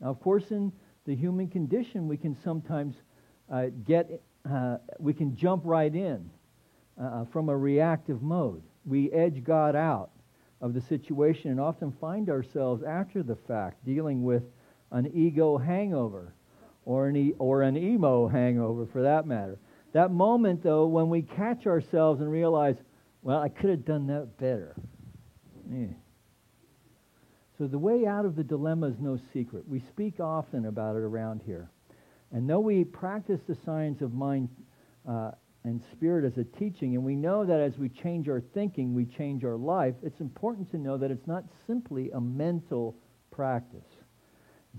Now, of course, in the human condition, we can sometimes we can jump right in from a reactive mode. We edge God out of the situation and often find ourselves after the fact dealing with an ego hangover or an emo hangover, for that matter. That moment, though, when we catch ourselves and realize, well, I could have done that better. Yeah. So the way out of the dilemma is no secret. We speak often about it around here. And though we practice the science of mind and spirit as a teaching, and we know that as we change our thinking, we change our life, it's important to know that it's not simply a mental practice.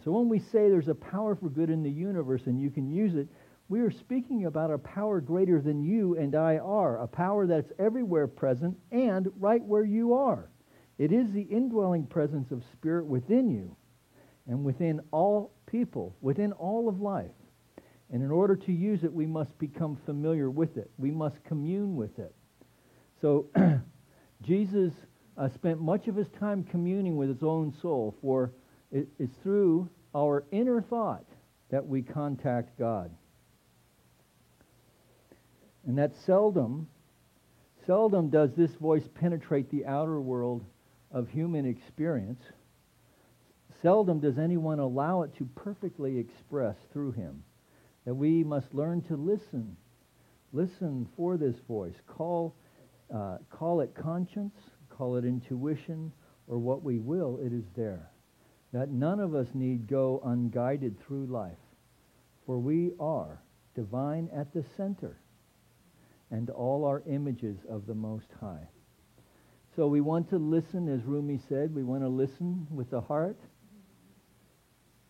So when we say there's a power for good in the universe and you can use it, we are speaking about a power greater than you and I are, a power that's everywhere present and right where you are. It is the indwelling presence of spirit within you and within all people, within all of life. And in order to use it, we must become familiar with it. We must commune with it. So Jesus spent much of his time communing with his own soul, for it's through our inner thought that we contact God. And that seldom does this voice penetrate the outer world of human experience. Seldom does anyone allow it to perfectly express through him. That we must learn to listen. Listen for this voice. Call it conscience, call it intuition, or what we will, it is there. That none of us need go unguided through life, for we are divine at the center, and all are images of the Most High. So we want to listen, as Rumi said, we want to listen with the heart.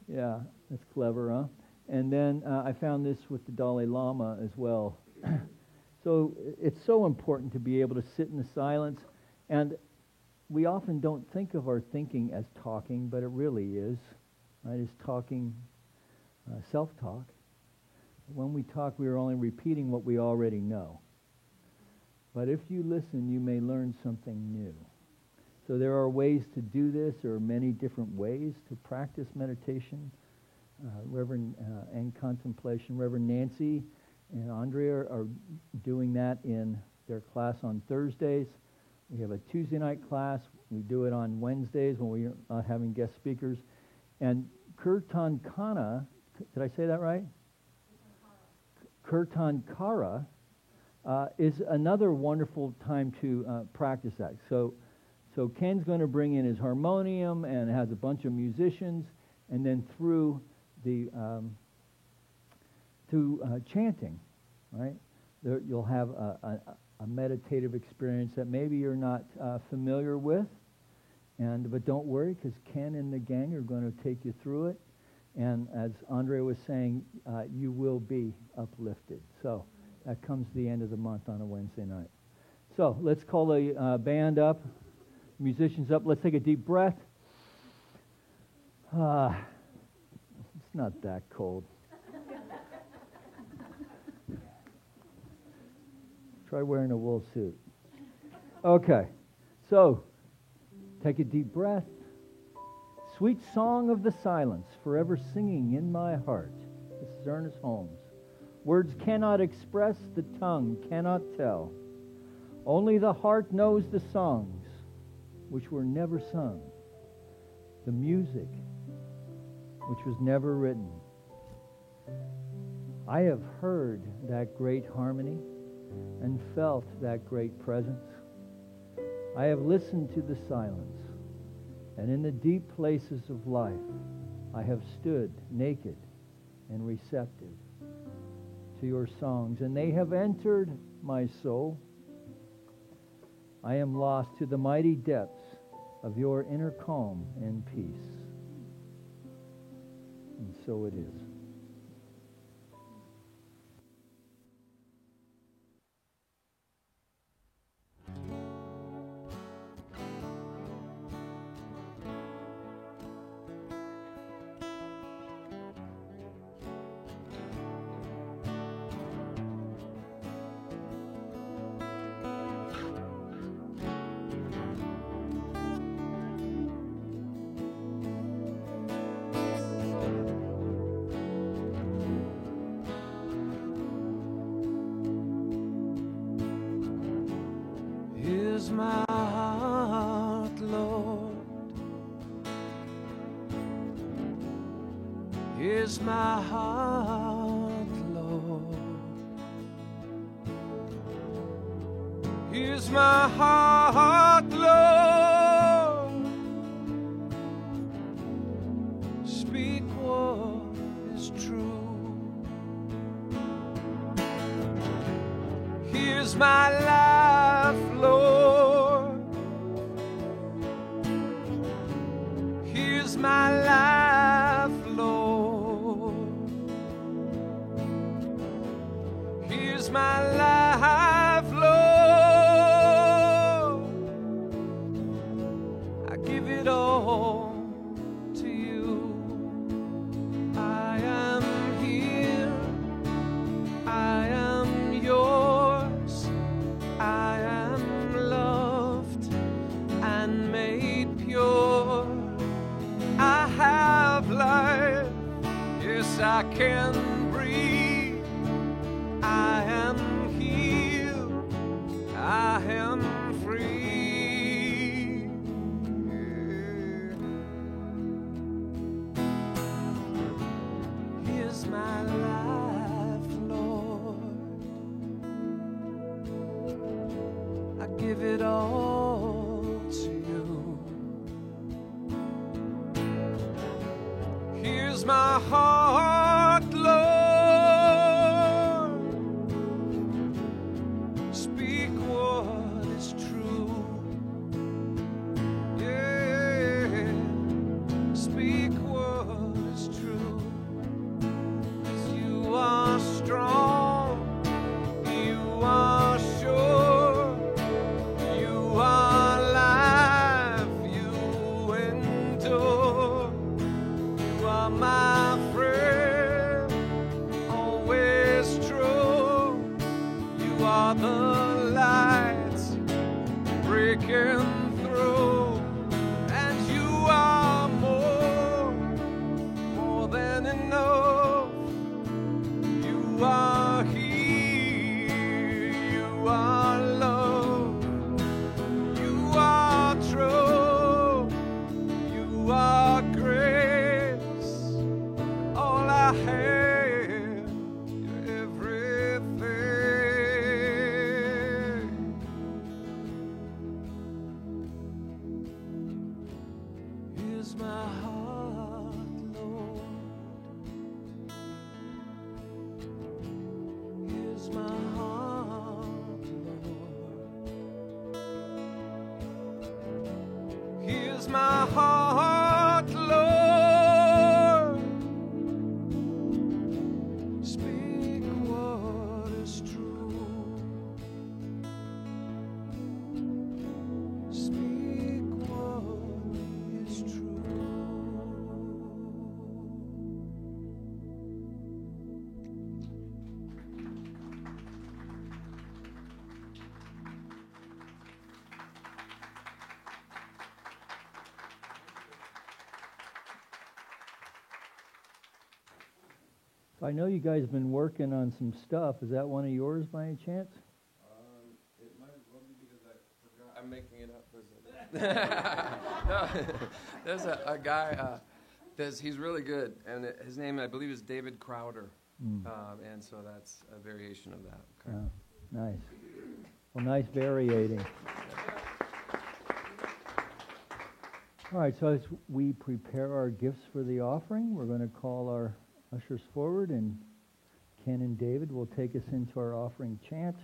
Yeah, that's clever, huh? And then I found this with the Dalai Lama as well. So it's so important to be able to sit in the silence. And we often don't think of our thinking as talking, but it really is. Right? It's talking, self-talk. When we talk, we are only repeating what we already know. But if you listen, you may learn something new. So there are ways to do this. There are many different ways to practice meditation, and contemplation. Reverend Nancy and Andrea are doing that in their class on Thursdays. We have a Tuesday night class. We do it on Wednesdays when we're not having guest speakers. And Kirtan Kana, did I say that right? Kirtan Kara is another wonderful time to practice that. So Ken's going to bring in his harmonium and has a bunch of musicians, and then through the chanting, right? You'll have a meditative experience that maybe you're not familiar with, but don't worry, because Ken and the gang are going to take you through it. And as Andre was saying, you will be uplifted. So that comes the end of the month on a Wednesday night. So let's call the band up, musicians up. Let's take a deep breath. It's not that cold. Try wearing a wool suit. Okay, so take a deep breath. Sweet song of the silence, forever singing in my heart. This is Ernest Holmes. Words cannot express, the tongue cannot tell. Only the heart knows the songs which were never sung, the music which was never written. I have heard that great harmony and felt that great presence. I have listened to the silence, and in the deep places of life I have stood naked and receptive to your songs, and they have entered my soul. I am lost to the mighty depths of your inner calm and peace. And so it is. Here's my heart, Lord. Here's my heart, Lord. Here's my heart, Lord. Speak what is true. Here's my life, Lord. Here's my life, Lord. Here's my life, Lord. I give it all to you. I am here. I am yours. I am loved and made pure. I have life, yes, I can breathe. I am healed, I am free. Here's my life, Lord. I give it all to you. Here's my heart, Lord. Speak what is true. Yeah, speak what is true. 'Cause you are strong, you are sure, you are life, you endure. You are my friend, always true. You are the light breaking through, and you are more than enough. You are here, you are love, you I know you guys have been working on some stuff. Is that one of yours by any chance? It might as well be because I forgot. I'm making it up. No, there's a guy. He's really good, and his name I believe is David Crowder, and so that's a variation of that. Okay. Nice. Well, nice variating. All right, so as we prepare our gifts for the offering, we're going to call our ushers forward, and Ken and David will take us into our offering chant.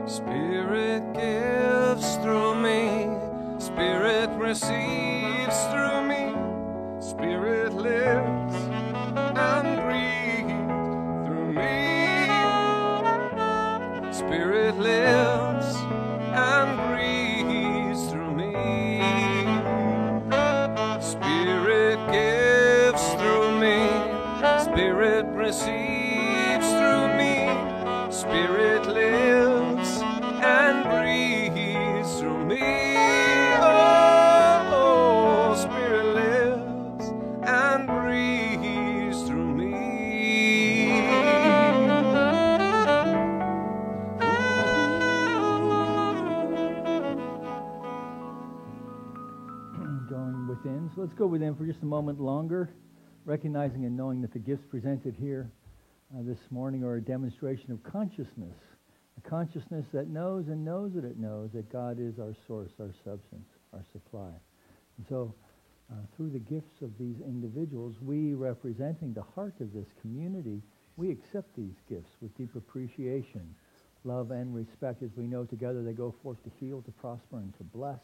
Spirit gives through me, Spirit receives through me, Spirit lives and breathes through me. Spirit lives and breathes through me. Spirit gives through me, Spirit receives through me, Spirit lives and breathes through me. Oh, Spirit lives and breathes through me. Going within. So let's go within for just a moment longer, recognizing and knowing that the gifts presented here this morning are a demonstration of consciousness, a consciousness that knows and knows that it knows that God is our source, our substance, our supply. And so through the gifts of these individuals, we representing the heart of this community, we accept these gifts with deep appreciation, love, and respect, as we know together they go forth to heal, to prosper, and to bless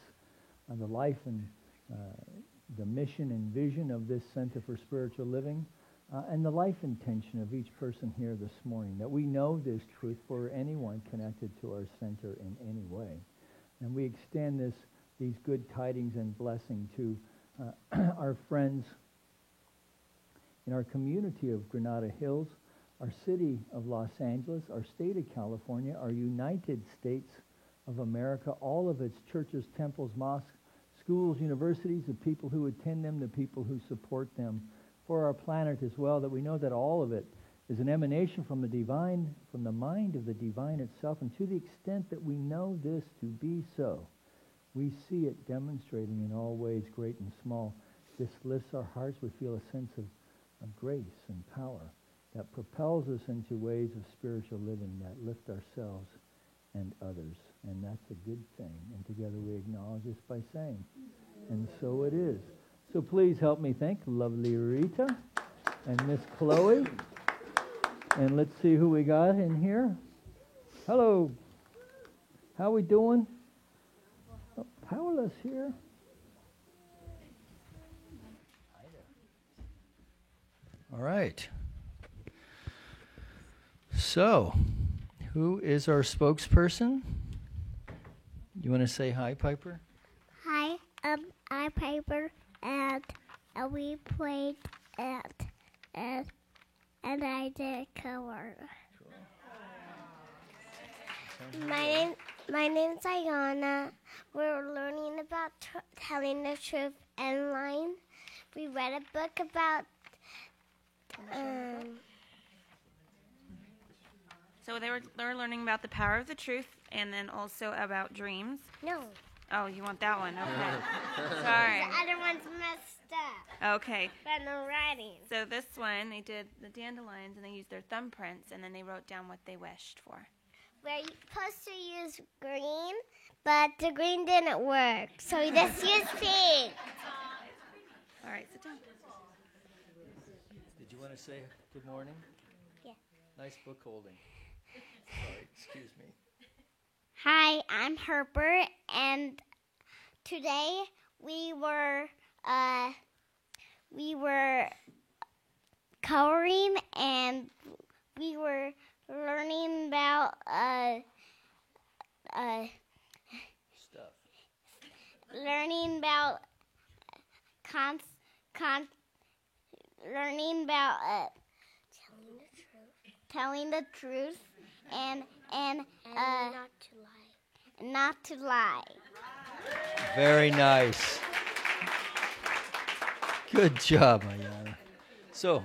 the life and the mission and vision of this Center for Spiritual Living, and the life intention of each person here this morning, that we know this truth for anyone connected to our center in any way. And we extend these good tidings and blessing to our friends in our community of Granada Hills, our city of Los Angeles, our state of California, our United States of America, all of its churches, temples, mosques, schools, universities, the people who attend them, the people who support them, for our planet as well, that we know that all of it is an emanation from the divine, from the mind of the divine itself, and to the extent that we know this to be so, we see it demonstrating in all ways, great and small. This lifts our hearts. We feel a sense of grace and power that propels us into ways of spiritual living that lift ourselves and others. And that's a good thing. And together we acknowledge this by saying, and so it is. So please help me thank lovely Rita and Miss Chloe. And let's see who we got in here. Hello. How we doing? Oh, Powerless here. All right. So, who is our spokesperson? You want to say hi, Piper? Hi, I'm Piper, and we played and I did cover. Cool. My name's Ayana. We're learning about telling the truth online. We read a book about. So they were learning about the power of the truth, and then also about dreams. No. Oh, you want that one? Okay. Sorry. The other one's messed up. Okay. But no writing. So this one, they did the dandelions, and they used their thumbprints, and then they wrote down what they wished for. We're supposed to use green, but the green didn't work, so we just used pink. All right, sit down. Did you want to say good morning? Yeah. Nice book holding. Sorry, excuse me. Hi, I'm Herbert, and today we were coloring, and we were learning about Stuff. learning about learning about telling the truth, and and not to lie. Not to lie. Very nice. Good job, Ayana. So,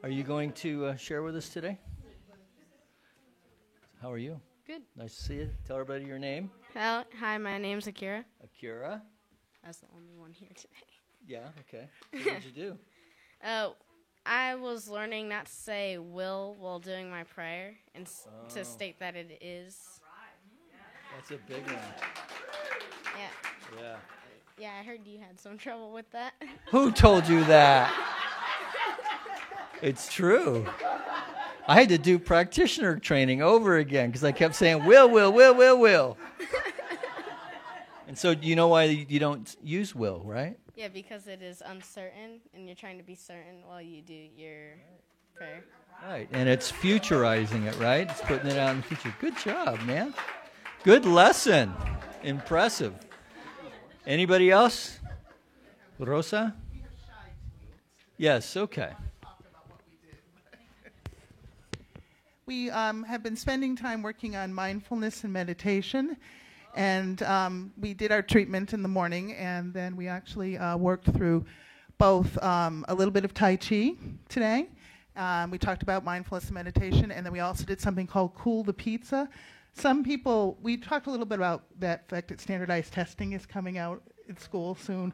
are you going to share with us today? How are you? Good. Nice to see you. Tell everybody your name. Hi, my name's Akira. Akira. That's the only one here today. Yeah, okay. So what did you do? I was learning not to say will while doing my prayer and to state that it is. That's a big one. Yeah. Yeah. Yeah, I heard you had some trouble with that. Who told you that? It's true. I had to do practitioner training over again because I kept saying will. And so you know why you don't use will, right? Yeah, because it is uncertain, and you're trying to be certain while you do your prayer. Right, and it's futurizing it, right? It's putting it out in the future. Good job, man. Good lesson. Impressive. Anybody else? Rosa? Yes, okay. We have been spending time working on mindfulness and meditation, and we did our treatment in the morning, and then we actually worked through both a little bit of Tai Chi today. We talked about mindfulness and meditation, and then we also did something called Cool the Pizza. Some people, we talked a little bit about that fact that standardized testing is coming out in school soon,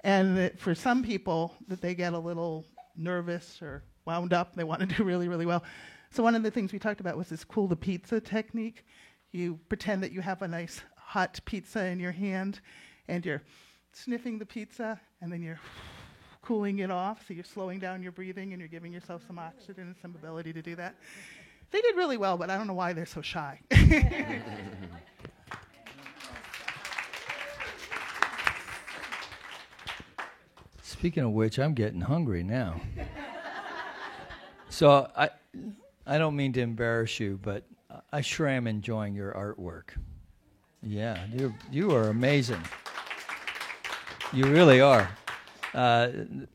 and that for some people that they get a little nervous or wound up, they want to do really, really well. So one of the things we talked about was this Cool the Pizza technique. You pretend that you have a nice hot pizza in your hand, and you're sniffing the pizza, and then you're cooling it off, so you're slowing down your breathing, and you're giving yourself some oxygen and some ability to do that. They did really well, but I don't know why they're so shy. Speaking of which, I'm getting hungry now. So I don't mean to embarrass you, but I sure am enjoying your artwork. Yeah, you are amazing. You really are.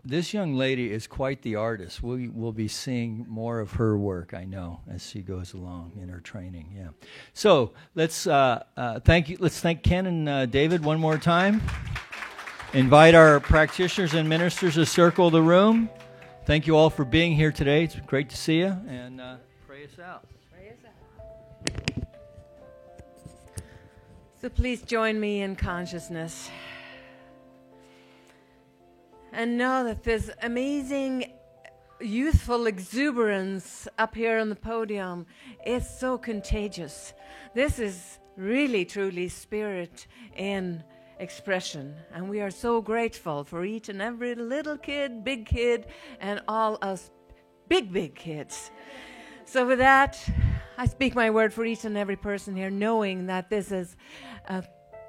This young lady is quite the artist. We'll be seeing more of her work, I know, as she goes along in her training. Yeah. So let's thank you. Let's thank Ken and David one more time. Invite our practitioners and ministers to circle the room. Thank you all for being here today. It's great to see you, and pray us out. So please join me in consciousness. And know that this amazing youthful exuberance up here on the podium is so contagious. This is really, truly spirit in expression. And we are so grateful for each and every little kid, and all us big kids. So with that, I speak my word for each and every person here, knowing that this is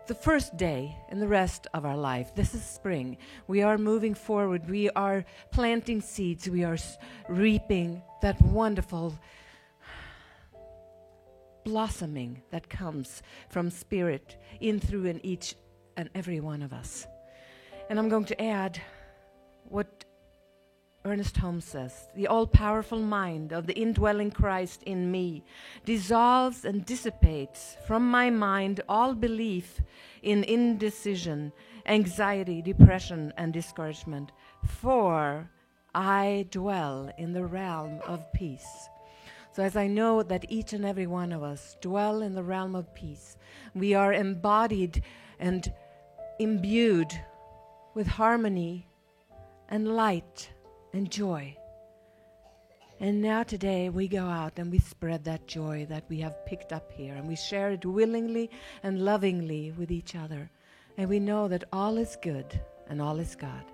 the first day in the rest of our life. This is spring. We are moving forward. We are planting seeds. We are reaping that wonderful blossoming that comes from spirit in, through, in each and every one of us. And I'm going to add what Ernest Holmes says: the all-powerful mind of the indwelling Christ in me dissolves and dissipates from my mind all belief in indecision, anxiety, depression, and discouragement, for I dwell in the realm of peace. So as I know that each and every one of us dwell in the realm of peace, we are embodied and imbued with harmony and light and joy. And now today we go out and we spread that joy that we have picked up here, and we share it willingly and lovingly with each other. And we know that all is good and all is God.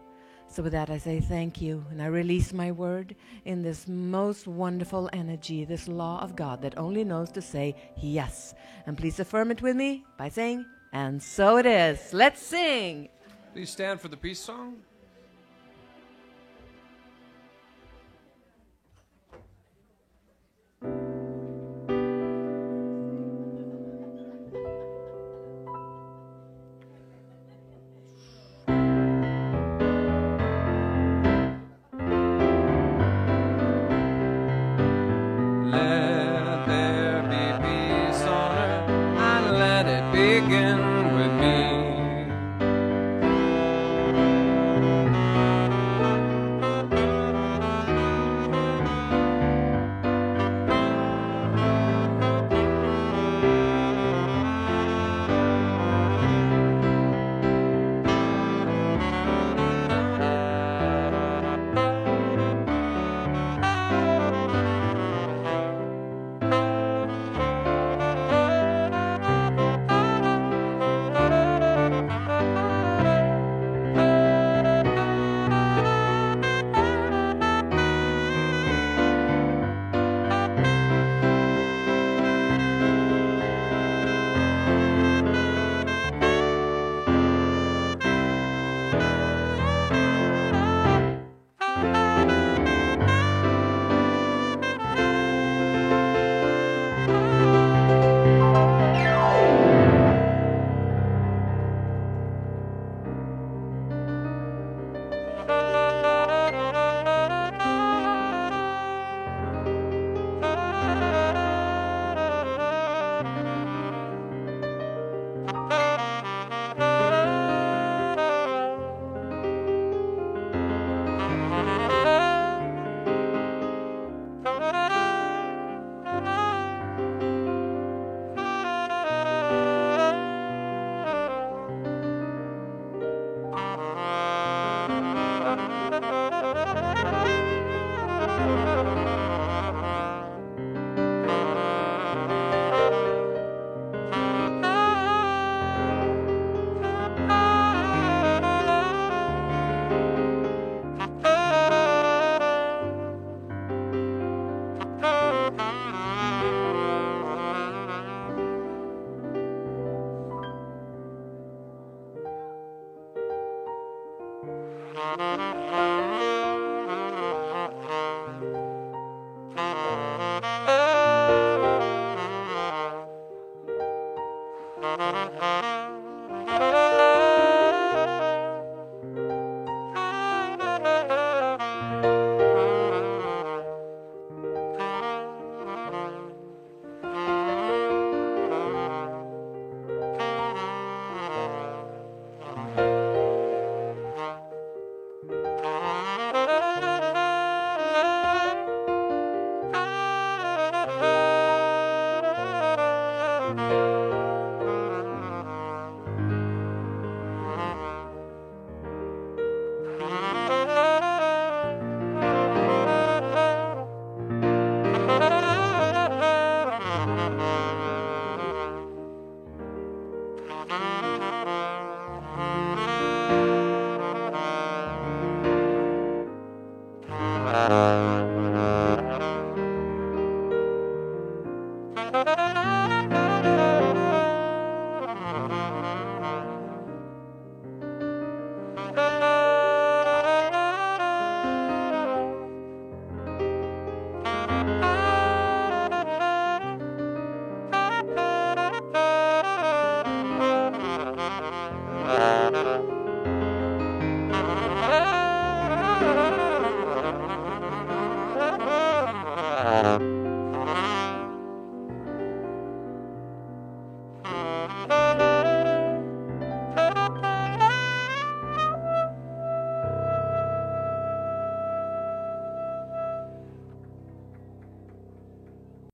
So with that I say thank you, and I release my word in this most wonderful energy, this law of God that only knows to say yes. And please affirm it with me by saying, and so it is. Let's sing. Please stand for the peace song. Let there be peace. begin with me.